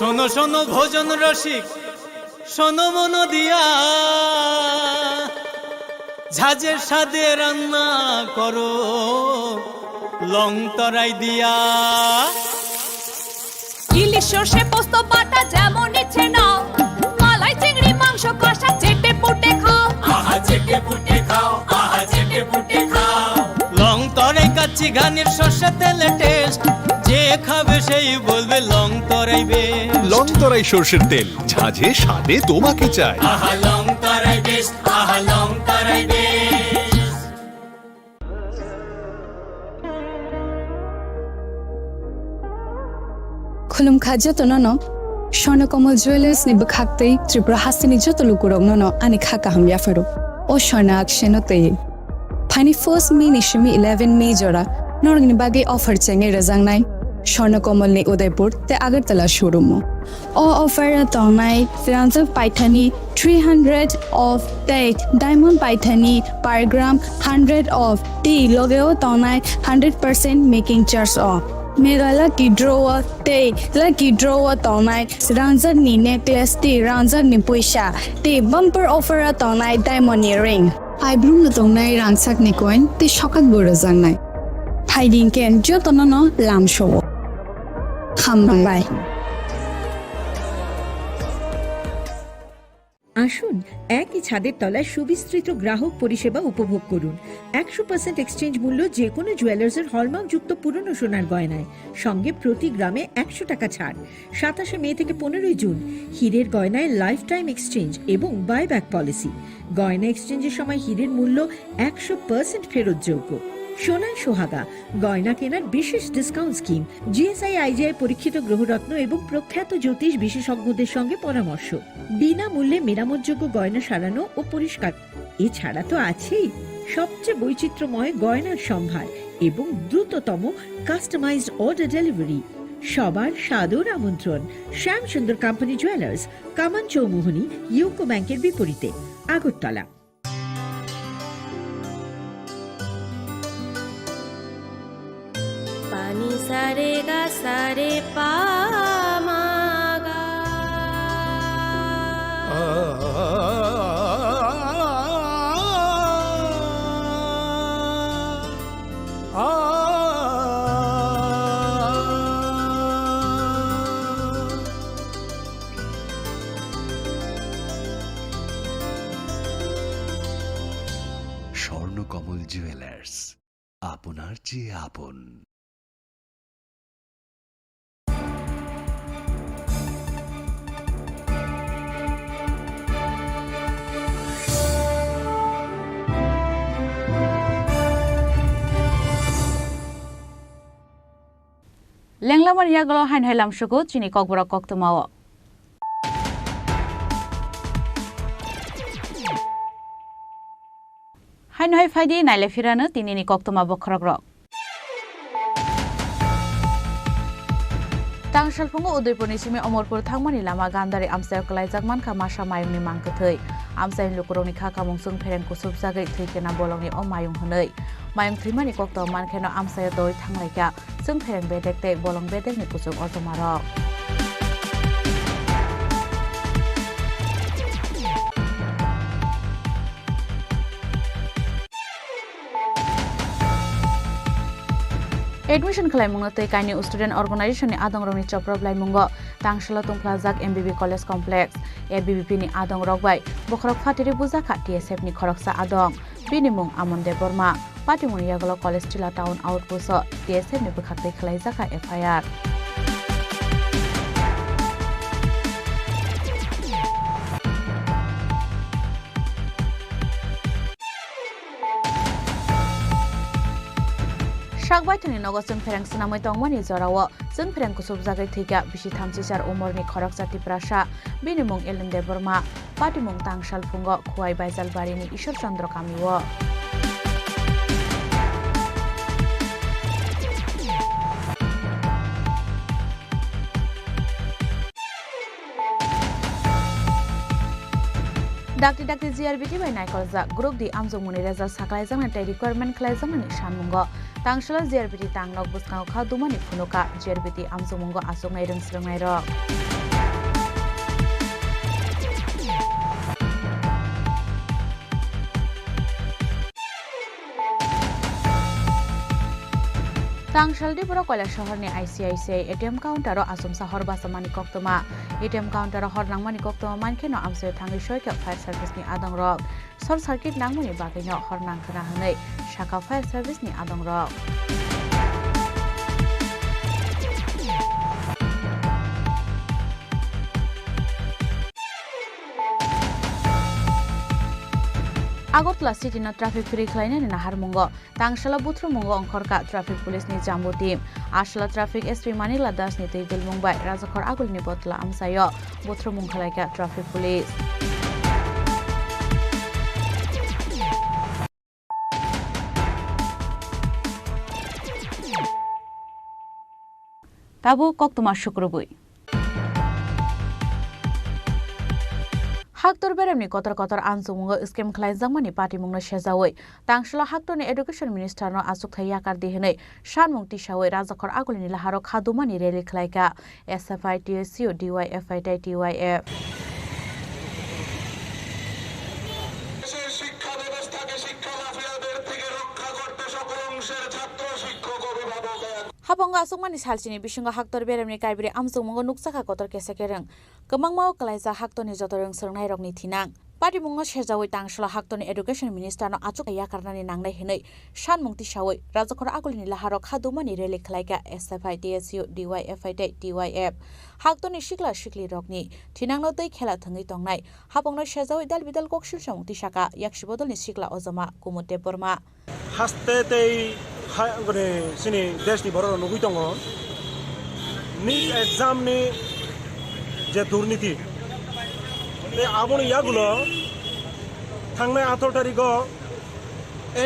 শোনো শোনো ভোজন রসিক শোনো মন দিয়া ঝাঁঝের স্বাদে রান্না করো লং তরাই দিয়া ইলিশ সর্ষে পোস্ত বাটা যেমন ইচ্ছে নাও মালাই চিংড়ি মাংস কষা চেটে পুটে খাও আহা চেটে পুটে খাও আহা চেটে পুটে খাও লং তরাই কাচ্চি ঘানির সর্ষে তেলে টেস্ট যে খাবে সেই বলবে লং তরাই বেশ লং তরাই সরষের তেল ঝাঁঝে স্বাদে তোমাকে চাই আহা লং তরাই বেশ আহা লং তরাই বেশ খুলুম খাজ্যা তো নন স্বর্ণকমল জুয়েলার্স নি বখাক্তই ত্রিপুরা হাসিনি যত লুকুরক নন আনি খাকা হাময়া ফেরো ও স্বর্ণ আকশেনতে ফাইনি ফার্স্ট মে নিশমি 11 মে জরা নরগনি বাগে অফার চেঙ্গে রাজাংনাই স্বর্ণকমল নি উদয়পুর তে আগরতলা শোরুম ও অফার তংনাই ফিনান্সিয়াল পাইথানি 300 অফ টেট ডায়মন্ড পাইথানি পার গ্রাম 100 অফ টি লগেও তংনাই 100% making charge off Mega lucky draw te lucky draw tonai ranzar ni necklace te ranzar ni puisha te bumper offer tonai diamond ring I bloom no tonai ransak ni coin te shokak bora jangnai hiding ken jotono no lam show hambangai আসুন একই ছাদের তলায় সুবিস্তৃত গ্রাহক পরিষেবা উপভোগ করুন 100% exchange মূল্য যে কোনো জুয়েলার্সের হলমার্কযুক্ত পুরনো সোনার গয়নায় সঙ্গে প্রতি গ্রামে 100 টাকা ছাড় 27 মে থেকে 15 জুন হীরের গয়নায় লাইফ টাইম এক্সচেঞ্জ এবং বাইব্যাক পলিসি গয়না এক্সচেঞ্জের সময় হীরের মূল্য 100% ফেরতযোগ্য সোনায় সোহাগা গয়না কেনার বিশেষ ডিসকাউন্ট স্কিম জিএসআই আইজিআই পরীক্ষিত গ্রহরত্ন এবং প্রখ্যাত জ্যোতিষ বিশেষজ্ঞদের সঙ্গে পরামর্শ বিনামূল্যে মেরামতযোগ্য গয়না সারানো ও পরিষ্কার এছাড়া তো আছেই সবচেয়ে বৈচিত্র্যময় গয়নার সম্ভার এবং দ্রুততম কাস্টমাইজড অর্ডার ডেলিভারি সবার সাদর আমন্ত্রণ শ্যামসুন্দর কোম্পানি জুয়েলার্স, কামান চৌমুহনী, ইউকো ব্যাংকের বিপরীতে, আগরতলা। পানি সারে গা সারে পা মা গা। স্বর্ণকমল জুয়েলার্স, আপনার চেয়ে আপন। লেংলামান ইয়াগল হাইন হাইলাম সুগু চিনি ককবরক কক্তমাও হাইন হাই ফাইদি নাইলে ফিরানো তিনিনি কক্তমা বখরক rock Tangsalpungo Udaipurni simi Omorpur thangmani lama gandari amsayak kalaijak manka masa mayungni mangkathai amsayin lukuroni khaka mungsung phereng kusub jagai thaikena bolongni o mayung honai mayung thimani kokto mankheno amsaya doi thanglaika sung phereng bedekte bolong bedekni kusub ojomarok Admission khlaimungo tei kaini student organization ni adongrokni choproblai mungo tangsala tungplajak MBB College Complex ABBP ni adongrok bai bokhrok phatiri bujaka TSF ni khoroksa adong binimung Amonde Borma patimuni yagolo College Tila Town Outpost TSF ni bukhakte khlaijaka FIR Shakbaitani nogo sung phereng sinamoi tongmani jorao sung phereng kusub jagai thika bisi thamchisar umorni khoroksa Tripura binimung Elinde Borma patimung tangsal fungo khuai baijal barini Ishor Chandra Kamiwo Dakti GRBT by Nikolza Group di Amzomuni Reza Saklaizam and requirement Klaizam and Shanmungo Tangshala GRBT Tangnok Buskau Kadumani Punuka GRBT Amzomungo Asumairum Slumairo Tangsal Tripura Koila Shohorni ICICI ATM counter Asumsa Horbasamani Koktoma ATM counter Hor Nangmani Koktoma Mankeno Amse Tangi Shoika Fire Service ni Adongrok Short Circuit Nangmani Bagino Hor Nangkana Hanai Shaka Fire Service ni Adongrok Agotla City na traffic free khlaina ni nahar mungo tangshala buthru mungo ongkhorka traffic police ni jambu team ashla traffic SP Manila Das ni teidel mumbai rajakhor agul ni botla amsayo buthru mungkhalaika traffic police tabu koktuma shukrubui Haktor beremni kotor ansumungo scam khlaijangmani patimungno sejawoi tangshala haktorni education minister no asuk thai yakar dihinai shanmung tisawoi rajakhor agulini laharo khadumani rally khlaika SFI TSU DYFI TYF Habonga asukmani salchini bisingo haktor beremni kaibri amsumungo nuksaka kotor kesekereng kemangmao kalaija haktorni jotoreng serngnai rokni thinang patimungo sejawoi tangshala haktorni education minister no achuk yakarnani nangnai hinai shanmungti sawoi rajakhor agulini laharo khadumani rally khlaika SFI TSU DYFI TYF haktorni sikla sikli rokni thinangno tei khela thangai tongnai habongno sejawoi dal bidal koksil samungti saka yaksibodolni sikla ojama Kumute Borma haste tei gone sini desh ni boro nugui tongo NEET exam ni je durniti te aboni yagulo thangnai 18 tariko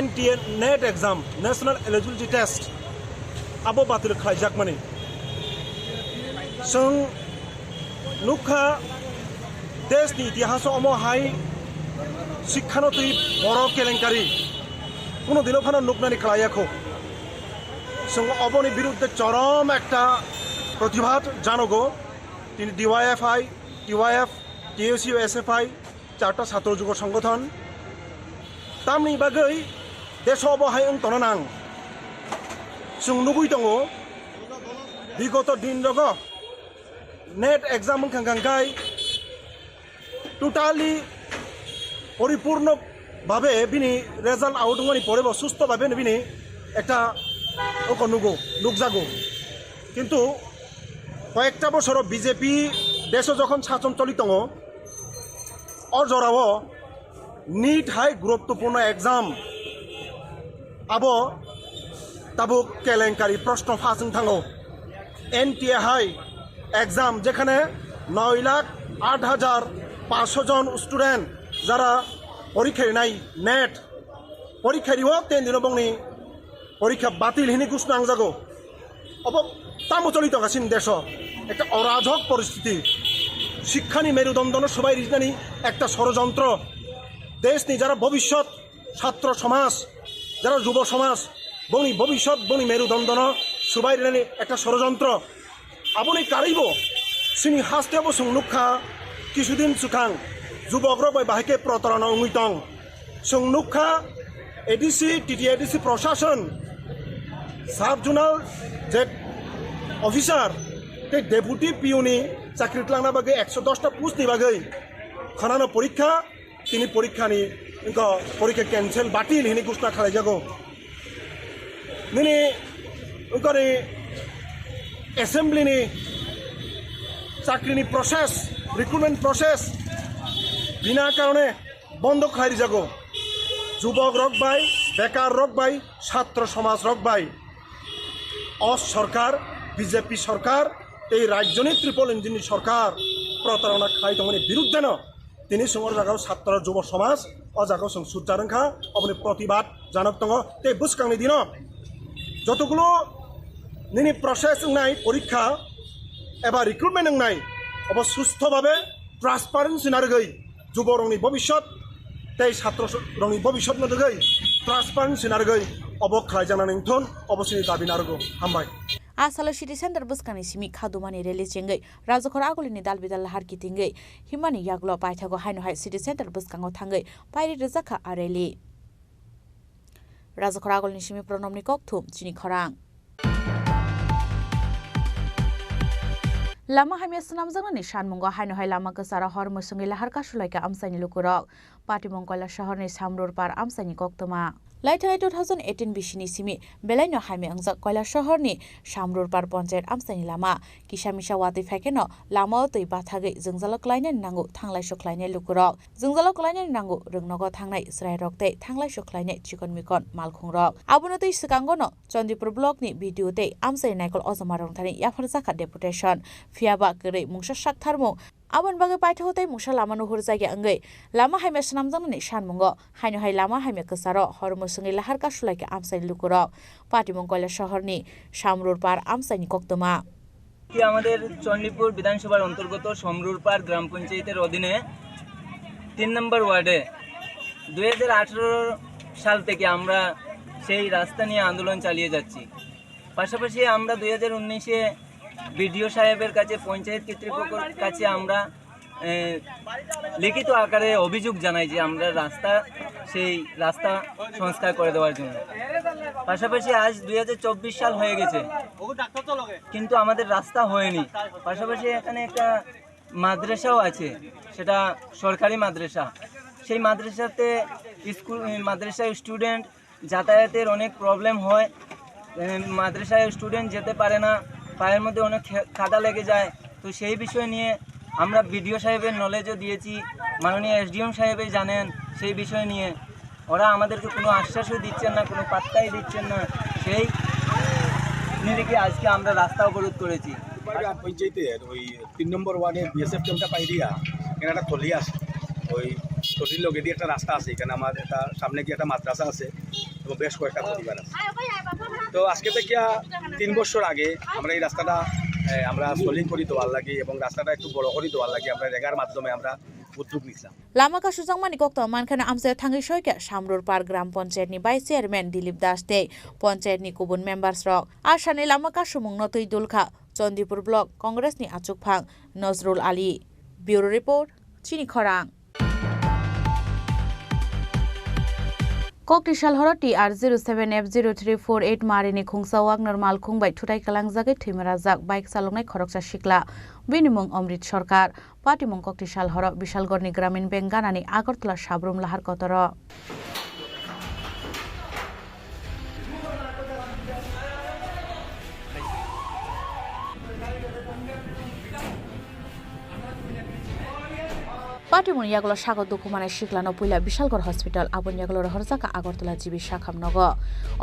NTA NET exam national eligibility test abo batil khlaijak mani जों नुखा देशनि इतिहास अमहाय शिक्षानतै बर' केलेंकारि কোনো দিনও Fanon নুকনানি খালাইয়াখো जों अबनि बिरुद्धे चरम একটা প্রতিবাদ জানাগো তিনি ডিওয়াইএফআই টিওয়াইএফ টিএসইউ এসএফআই চারটা ছাত্র যুব সংগঠন তামনি বাগৈ দেশ অবহাय তননাং जों नुबुइ दङ বিগত দিন রগ নেট এক্সাম খাঙ্গাঙ্গাই টোটালি পরিপূর্ণভাবে বিনি রেজাল্ট আউট হওয়ানি পরেব সুস্থভাবে বিনি একটা নুকজাগো কিন্তু কয়েকটা বছর বিজেপি দেশ যখন শাসন চলিত অজরাও নিট হাই গুরুত্বপূর্ণ এক্সাম আবো তাবো কেলেঙ্কারি প্রশ্ন ফাঁসিং থাঙো এনটিএ হাই এক্সাম যেখানে 9,08,500 জন স্টুডেন্ট যারা পরীক্ষায় নাই নেট পরীক্ষারিও 3 দিন বংনি পরীক্ষা বাতিল হিনি ঘোষণা আংজাগো অব তামো চলিত গাছিন দেশ একটা অরাজক পরিস্থিতি শিক্ষানি মেরুদণ্ডন সবাই রিজনানি একটা ষড়যন্ত্র দেশনি যারা ভবিষ্যৎ ছাত্র সমাজ যারা যুব সমাজ বনি ভবিষ্যৎ বনি মেরুদণ্ডন সবাই রিজনানি একটা ষড়যন্ত্র আপনি কারিব সিনি হাস্তে বসুং নুখা কিছুদিন সুখাং যুবকর বাই বাহিকে প্রতারণা উঙ্গিতং সুং নুখা এডিসি টিটিএডিসি প্রশাসন সাব জোনাল যে অফিসার তে ডেপুটি পিউনি চাকরি লাংনা বাগে 110টা পোস্টনি বাগে খনানো পরীক্ষা তিনি পরীক্ষানি পরীক্ষা ক্যান্সেল বাতিল হিনি ঘোষণা খালাই যাগো নিনি উনকরি অ্যাসেম্বলিনি চাকরিনি প্রসেস রিক্রুটমেন্ট প্রসেস বিনা কারণে বন্ধ খাই যাগো যুবক রক বাই বেকার রক বাই ছাত্র সমাজ রক বাই সরকার বিজেপি সরকার এই রাজ্যনি ট্রিপল ইঞ্জিন সরকার প্রতারণা খাই তমনি বিরুদ্ধে ন তিনি সমর জায়গাও ছাত্র যুব সমাজ ও জায়গাও সং সুচারংখা আপনি প্রতিবাদ জানক দङ তে বুসকাংনি দিন যতগুলো নিনি প্রসেস নাই পরীক্ষা এবার রিক্রুটমেন্ট নাই অব সুস্থভাবে ট্রান্সপারেন্সি নারগৈ যুব রংনি ভবিষ্যৎ তাই ছাত্র রংনি ভবিষ্যৎ নদগৈ ট্রান্সপারেন্সি নারগৈ অবক খাই জানানি থন অবশ্যই দাবি নারগো হামবাই आसालो सिटी सेंटर बुस्कानी सिमी खादुमानी रेली चेंगै राजखर आगुलिनी दालबिदाल हारकी तिंगै हिमानी यागलो पाइथागो हाइनो हाइ सिटी सेंटर बुस्कांगो थांगै पाइरि रजाखा आरेली राजखर आगुलिनी सिमी प्रणमनि ककथुम चिनि खरां लामा हाइमे सनाम जंगनि सानमुंगो हाइनो हाइ लामा गसारा हर मुसुंगि लाहार कासुलाइका आमसाइनि लुकुरक पाटिमंगला शहरनि सामरुर पार आमसाइनि कक्तमा लाइथाइ 2018 बिसिनि सिमी बेलाइनो हाइमे अंजा कयला शहरनि सामरुर पार पन्चायत आमसाइनि लामा किसामिसा वाति फाइकेनो लामा तै बाथागै जोंजालक लाइने नांगौ थांलाय सखलायने लुकुरक जोंजालक लाइने नांगौ रोंनगो थांनाय स्राय रक्तै थांलाय सखलायने चिकन मिकन मालखुंरक आबुनो तै सिकांगनो चन्दिपुर ब्लकनि भिडियो तै आमसाइ नायकल अजमा रंथानि याफर जाखा डेपुटेशन फियाबा गरै मुंसा साकथारमु आबन बागे पाइथागोतै मुसा लामा नुहुर जायगा अंगै लामा हाइमे सनामजंगनि सानमुंगो हाइनो हाइ लामा हाइमे कसारो हरमुसुंगि लाहार कासुलाइके आमसाइनि लुकुरक पाटिमंगला शहरनि सामरुर पार आमसाइनि कक्तमा কি আমাদের চন্ডিপুর বিধানসভার অন্তর্গত সমরুরপাড় গ্রাম পঞ্চায়েতের অধীনে 3 নম্বর ওয়ার্ডে 2018 সাল থেকে আমরা সেই রাস্তা নিয়ে আন্দোলন চালিয়ে যাচ্ছি পাশাপাশি আমরা 2019 এ বিডিও সাহেবের কাছে পঞ্চায়েত কর্তৃপক্ষের কাছে আমরা লিখিত আকারে অভিযোগ জানাই যে আমরা সেই রাস্তা সংস্কার করে দেওয়ার জন্য পাশাপাশি আজ 2024 সাল হয়ে গেছে কিন্তু আমাদের রাস্তা হয়নি পাশাপাশি এখানে একটা মাদ্রাসাও আছে সেটা সরকারি মাদ্রাসা সেই মাদ্রাসাতে মাদ্রাসায় স্টুডেন্ট যাতায়াতের অনেক প্রবলেম হয় মাদ্রাসায় স্টুডেন্ট যেতে পারে না পায়ের মধ্যে অনেক কাদা লেগে যায় তো সেই বিষয় নিয়ে আমরা বিডিও সাহেবের নলেজও দিয়েছি মাননীয় এসডিএম সাহেবই জানেন সেই বিষয় নিয়ে ওরা আমাদেরকে কোনো আশ্বাসও দিচ্ছেন না কোনো পাত্তাই দিচ্ছেন না সেই নিরিখে আজকে আমরা রাস্তা অবরোধ করেছি পঞ্চায়েতের ওই 3 নম্বর ওয়ার্ডের বিএসএফ ক্যাম্পটা পাই দিয়া এখানে একটা থলি আছে ওই থলির লগে দিয়ে একটা রাস্তা আছে এখানে আমার একটা সামনে গিয়ে একটা মাদ্রাসা আছে এবং বেশ কয়েকটা পরিবার আছে তো আজকে থেকে 3 বছর আগে আমরা এই রাস্তাটা আমরা সলিং করে দেওয়ার লাগে এবং রাস্তাটা একটু বড় করে দেওয়ার লাগে আমরা রেগার মাধ্যমে আমরা উদ্যোগ নিছিলাম लामा का सुजांमानि कक्त मानखाना आमसायाव थाङै सयके सामरुर पार ग्राम पन्चायतनि भाइस चेयारमेन दिलीप दास दे पन्चायतनि गुबुन मेम्बार्स रक आसानि लामा का सुमुंनो तै दुलखा चन्दीपुर ब्लक कंग्रेसनि आचुकफां नजरुल आली ब्यूरो रिपोर्ट चिनी खरां कक्टिशाल हर TR 07F03448 मारिनि खुंसा वागनर माल खुंबाय थुटाय कालांजागै थैमाराजाक बाइक सालंनाय खरकसा सिख्ला बिनिमुं अमृत सरकार पाटिमुं कक्टिशाल हर बिशालगड़नि ग्रामीण बैंक गानानि आगरतला साब्रुम लाहार कतर पाटिमुन यागलो सागत दुखुमानाय सिख्लानो पुइला बिशालगड़ हस्पिटाल आबुन यागलो हरजाका आगरतला जिबि शाखाम नग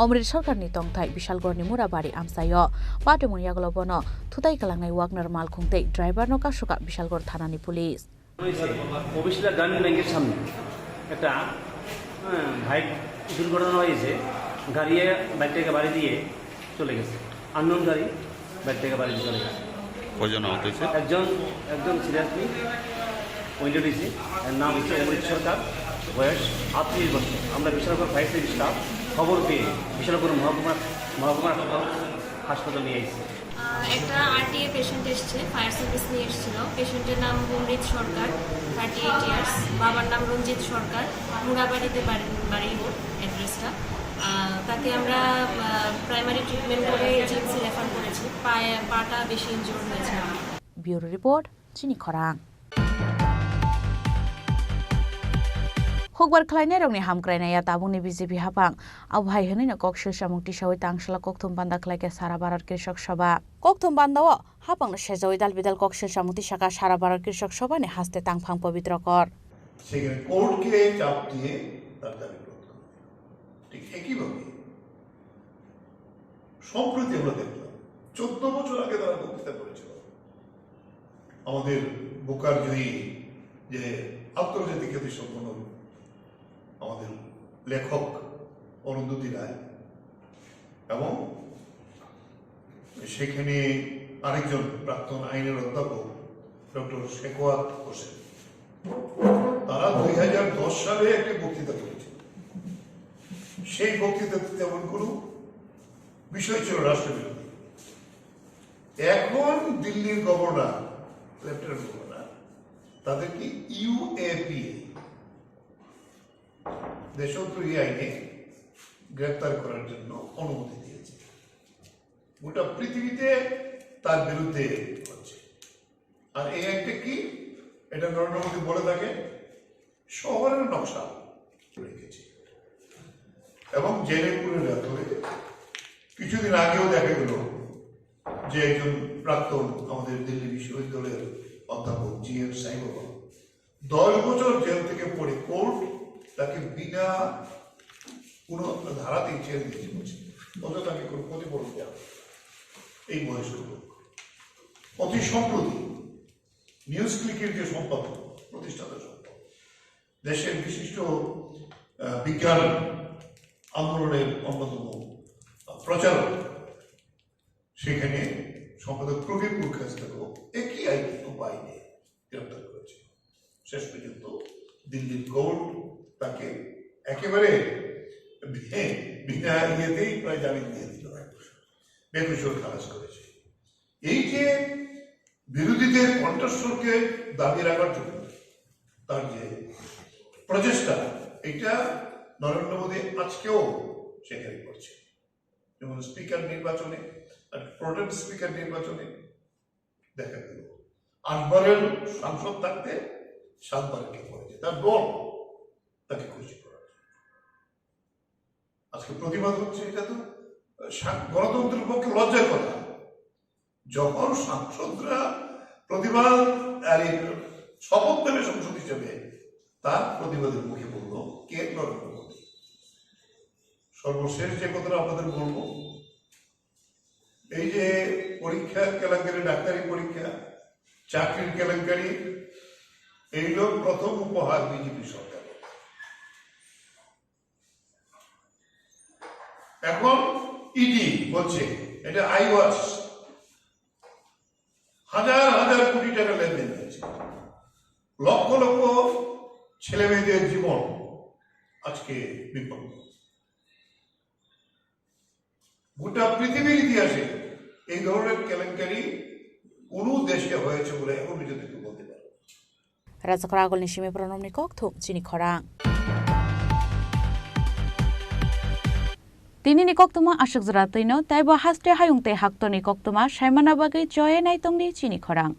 अमृत सरकारनि तंथाय बिशालगड़नि मुराबारि आमसायो पाटिमुन यागलो बनो थुताय कालांनाय वागनर माल खुंतै ड्राइभार नो कासुका बिशालगड़ थानानि पुलिस অফিসিয়াল গ্রামীণ ব্যাংকের সামনে একটা বাইক দুর্ঘটনা হয়েছে গাড়ি বাইকটাকে বাড়ি দিয়ে চলে গেছে আননোন গাড়ি বাইকটাকে বাড়ি দিয়ে চলে গেছে কয়জন আহত হয়েছে একজন সিরিয়াসলি পয়েন্টেড হয়েছে এর নাম হচ্ছে অমৃত সরকার বয়স 38 বছর আমরা বিশালগড় ফায়ার সার্ভিস স্টাফ খবর পেয়ে বিশালগড় মহকুমা হাসপাতাল নিয়ে এসেছি একটা আরটিএ পেশেন্ট এসছে ফায়ার সার্ভিস নিয়ে এসেছিল পেশেন্টের নাম অমৃত সরকার 38 ইয়ার্স বাবার নাম রঞ্জিত সরকার মুরাবাড়িতে বাড়ি অ্যাড্রেসটা তাকে আমরা প্রাইমারি ট্রিটমেন্ট করে জিএমসি রেফার করেছি পাটা বেশি ইনজুর হয়েছে ব্যুরো রিপোর্ট চিনি খরাং Hukbar khlainai rokni hamkrainaya tabungni BJP hapang abhai hinaina kokshil samungti sawi tangsala kokthum banda khlaike sara barar krishak sabha kokthum bandao hapang sejoi dalbidal kokshil samungti shaka sara barar krishak sabha ne haste tangphang পবিত্র কর সেখানে কোর্টকে চাপ দিয়ে তার দাবি রোধ করে ঠিক একইভাবে সম্প্রতি আমরা দেখলাম 14 বছর আগে তারা বক্তৃতা করেছিল আমাদের বোকার জয়ী যে আন্তর্জাতিক খ্যাতি সম্পন্ন আমাদের লেখক অরুন্ধতী রায় এবং সেখানে আরেকজন প্রাক্তন আইনের অধ্যাপক ডক্টর শেখওয়াত হোসেন তারা 2010 সালে একটি বক্তৃতা করেছিল সেই বক্তৃতাতে তেমন কোনো বিষয় ছিল রাষ্ট্রবিরোধী এখন দিল্লির গভর্নর লেফটেন্যান্ট গভর্নর তাদেরকে ইউএপি দেশদ্রোহী আইনে গ্রেপ্তার করার জন্য অনুমতি দিয়েছে গোটা পৃথিবীতে তার বিরুদ্ধে হচ্ছে আর এই একটা কি এটা নরেন্দ্র মোদী বলে থাকে শহরের নকশা রেখেছে এবং জেলে পুরে রাখলে কিছুদিন আগেও দেখা গেল যে একজন প্রাক্তন আমাদের দিল্লি বিশ্ববিদ্যালয়ের অধ্যাপক GM সাইবাবা 10 বছর জেল থেকে পড়ে কোর্ট তাকে বিনা কোনো ধারাতেই ছেড়ে দিয়েছে অথচ তাকে কোনো ক্ষতিপূরণ দেওয়া এই বয়স্ক লোক অতি সম্প্রতি নিউজ ক্লিকের যে সম্পাদক প্রতিষ্ঠাতা সম্পাদক দেশের বিশিষ্ট বিজ্ঞান আন্দোলনের অন্যতম প্রচারক সেখানে সম্পাদক প্রবীর পুরখাস্তাকেও একই আইনে গ্রেপ্তার করেছে শেষ পর্যন্ত দিল্লির কোর্ট তাকে একেবারে বিনা ইয়েতেই প্রায় জামিন দিয়ে দিল বেকসুর খালাস করেছে এই যে বিরোধীদের কণ্ঠস্বরকে দাবি রাখার জন্য তার যে প্রচেষ্টা এটা নরেন্দ্র মোদী আজকেও সেখানে করছে যেমন স্পিকার নির্বাচনে প্রোটেম স্পিকার নির্বাচনে দেখা গেল 8 বারের সাংসদ থাকতে 7 বারকে করেছে তার দল তাকে খুশি করার আজকে প্রতিবাদ হচ্ছে এটা তো গণতন্ত্রের পক্ষে লজ্জার কথা যখন সাংসদরা প্রতিবাদ শপথ নেবে সংসদ হিসেবে তার প্রতিবাদের মুখে বলল কে নরেন্দ্র মোদী সর্বশেষ যে কথাটা আপনাদের বলবো এই যে পরীক্ষার কেলেঙ্কারি ডাক্তারি পরীক্ষা চাকরির কেলেঙ্কারি এইগুলো প্রথম উপহার বিজেপি সরকার এখন ইডি বলছে এটা আই ওয়াচ হাজার হাজার কোটি টাকা লেনদেন হয়েছে, লক্ষ লক্ষ ছেলে মেয়েদের জীবন আজকে বিপন্ন। গোটা পৃথিবীর ইতিহাসে এই ধরনের কেলেঙ্কারি কোন দেশে হয়েছে বলে এখন পর্যন্ত কেউ বলতে পারে। Razakora agol nishime pronom nikok thuk Chini Khorang. Tini nikok tuma ashok zratino taibo haste hayung te hakto nikok tuma shaimana bagai joye nai tongni Chini Khorang.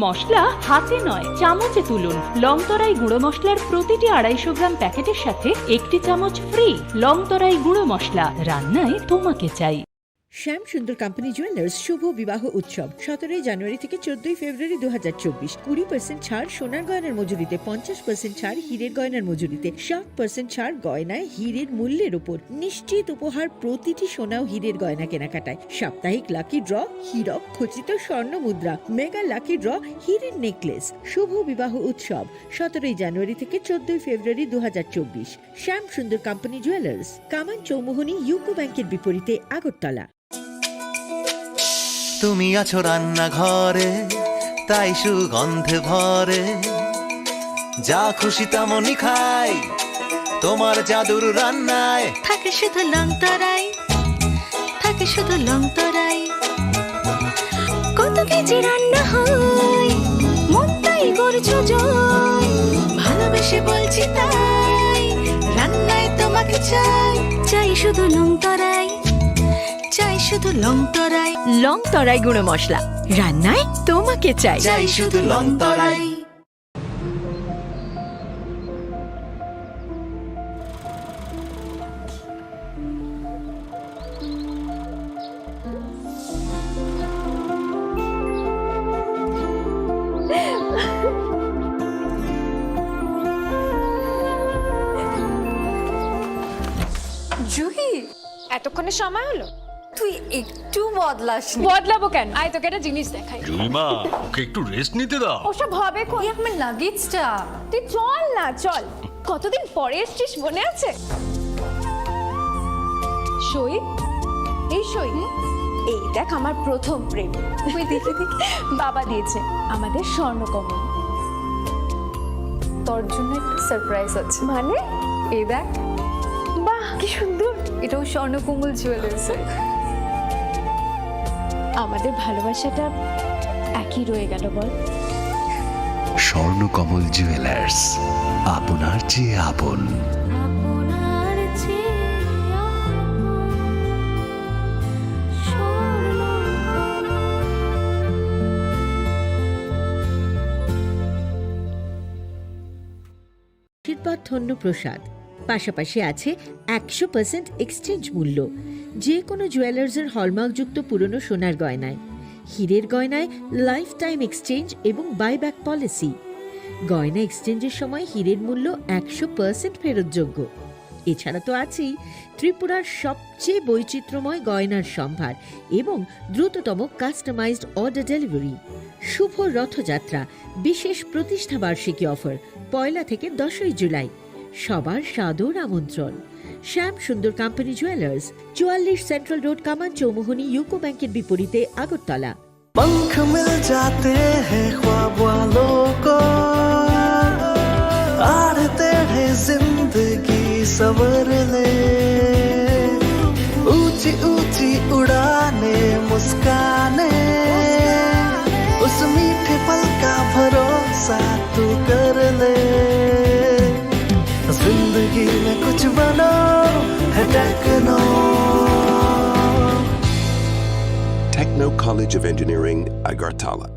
মশলা হাতে নয় চামচে তুলুন। লংতরাই গুঁড়ো মশলার প্রতিটি 250 গ্রাম প্যাকেটের সাথে 1টি চামচ ফ্রি। লংতরাই গুঁড়ো মশলা, রান্নায় তোমাকে চাই। শ্যাম সুন্দর কোম্পানি জুয়েলার্স শুভ বিবাহ উৎসব 17 জানুয়ারি থেকে 14 ফেব্রুয়ারি 2024। 20% ছাড় সোনার গয়নার মজুরিতে, 50% ছাড় হীরের গয়নার মজুরিতে, 60% ছাড় গয়নায় হীরের মূল্যের উপর, নিশ্চিত উপহার প্রতিটি সোনা ও হীরের গয়না কেনাকাটায়, সাপ্তাহিক লাকি ড্র, হীরক খচিত স্বর্ণ মুদ্রা, মেগা লাকি ড্র, হীরের নেকলেস। শুভ বিবাহ উৎসব 17 জানুয়ারি থেকে 14 ফেব্রুয়ারি 2024। শ্যাম সুন্দর কোম্পানি জুয়েলার্স, কামান চৌমুহনী ইউকো ব্যাংকের বিপরীতে, আগরতলা। তুমি আছো রান্নাঘরে, তাই সুগন্ধে ভরে, যা খুশি তেমনই খাই তোমার জাদুর রান্নায়। থাকে শুধু লংতরাই, থাকে শুধু লংতরাই, কত কেজি রান্না হয় মন তাই করছো জয়, ভালোবেসে বলছি তাই রান্নায় তোমাকে চাই, চাই শুধু লংতরাই, চাই শুধু লংতরাই। লংতরাই গুঁড়ো মশলা, রান্নায় তোমাকে চাই, চাই শুধু লংতরাই। জুহি, এতক্ষণে সময় হলো? তুই একটু বদলাসনি। বদলাবো কেন? আয় তোকে একটা জিনিস দেখাই। জুইমা, ওকে একটু রেস্ট নিতে দাও। ওসব হবে কোন? এই আমার লাগেজটা। তুই চল না, চল। কতদিন পরে এসেছিস, মনে আছে? সই, এই সই, এই দেখ আমার প্রথম প্রেম। ওই দেখে দেখে বাবা দিয়েছে আমাদের স্বর্ণকমল। তোর জন্য একটা সারপ্রাইজ আছে। মানে? এই দেখ। বাহ, কি সুন্দর। এটাও স্বর্ণকমল জুয়েলার্স। আমাদের ভালোবাসাটা একই রয়ে গেল বল। স্বর্ণকমল জুয়েলার্স, আপনার চেয়ে আপন। আশীর্বাদ ধন্য প্রসাদ, পাশাপাশি আছে 100% এক্সচেঞ্জ মূল্য যে কোনো জুয়েলার্সের হলমার্কযুক্ত পুরনো সোনার গয়নায়, হীরের গয়নায় লাইফ টাইম এক্সচেঞ্জ এবং বাইব্যাক পলিসি। গয়না এক্সচেঞ্জের সময় হীরের মূল্য 100% ফেরতযোগ্য। এছাড়া তো আছেই ত্রিপুরার সবচেয়ে বৈচিত্র্যময় গয়নার সম্ভার এবং দ্রুততম কাস্টমাইজড অর্ডার ডেলিভারি। শুভ রথযাত্রা বিশেষ প্রতিষ্ঠা বার্ষিকী অফার 1 থেকে 10 জুলাই। সবার সাদর আমন্ত্রণ। শ্যাম সুন্দর কোম্পানি জুয়েলার্স, 44 সেন্ট্রাল রোড, কামান চৌমুহনী ইউকো ব্যাংকের বিপরীতে, আগরতলা। पंख मिल जाते हैं ख्वाब वालों को, आड़ टेढ़े जिंदगी सवर ले, ऊंची ऊंची उड़ाने मुस्काने, उस मीठे पल का भरोसा तू कर ले। जिंदगी में कुछ बनो है techno. Techno College of Engineering, Agartala.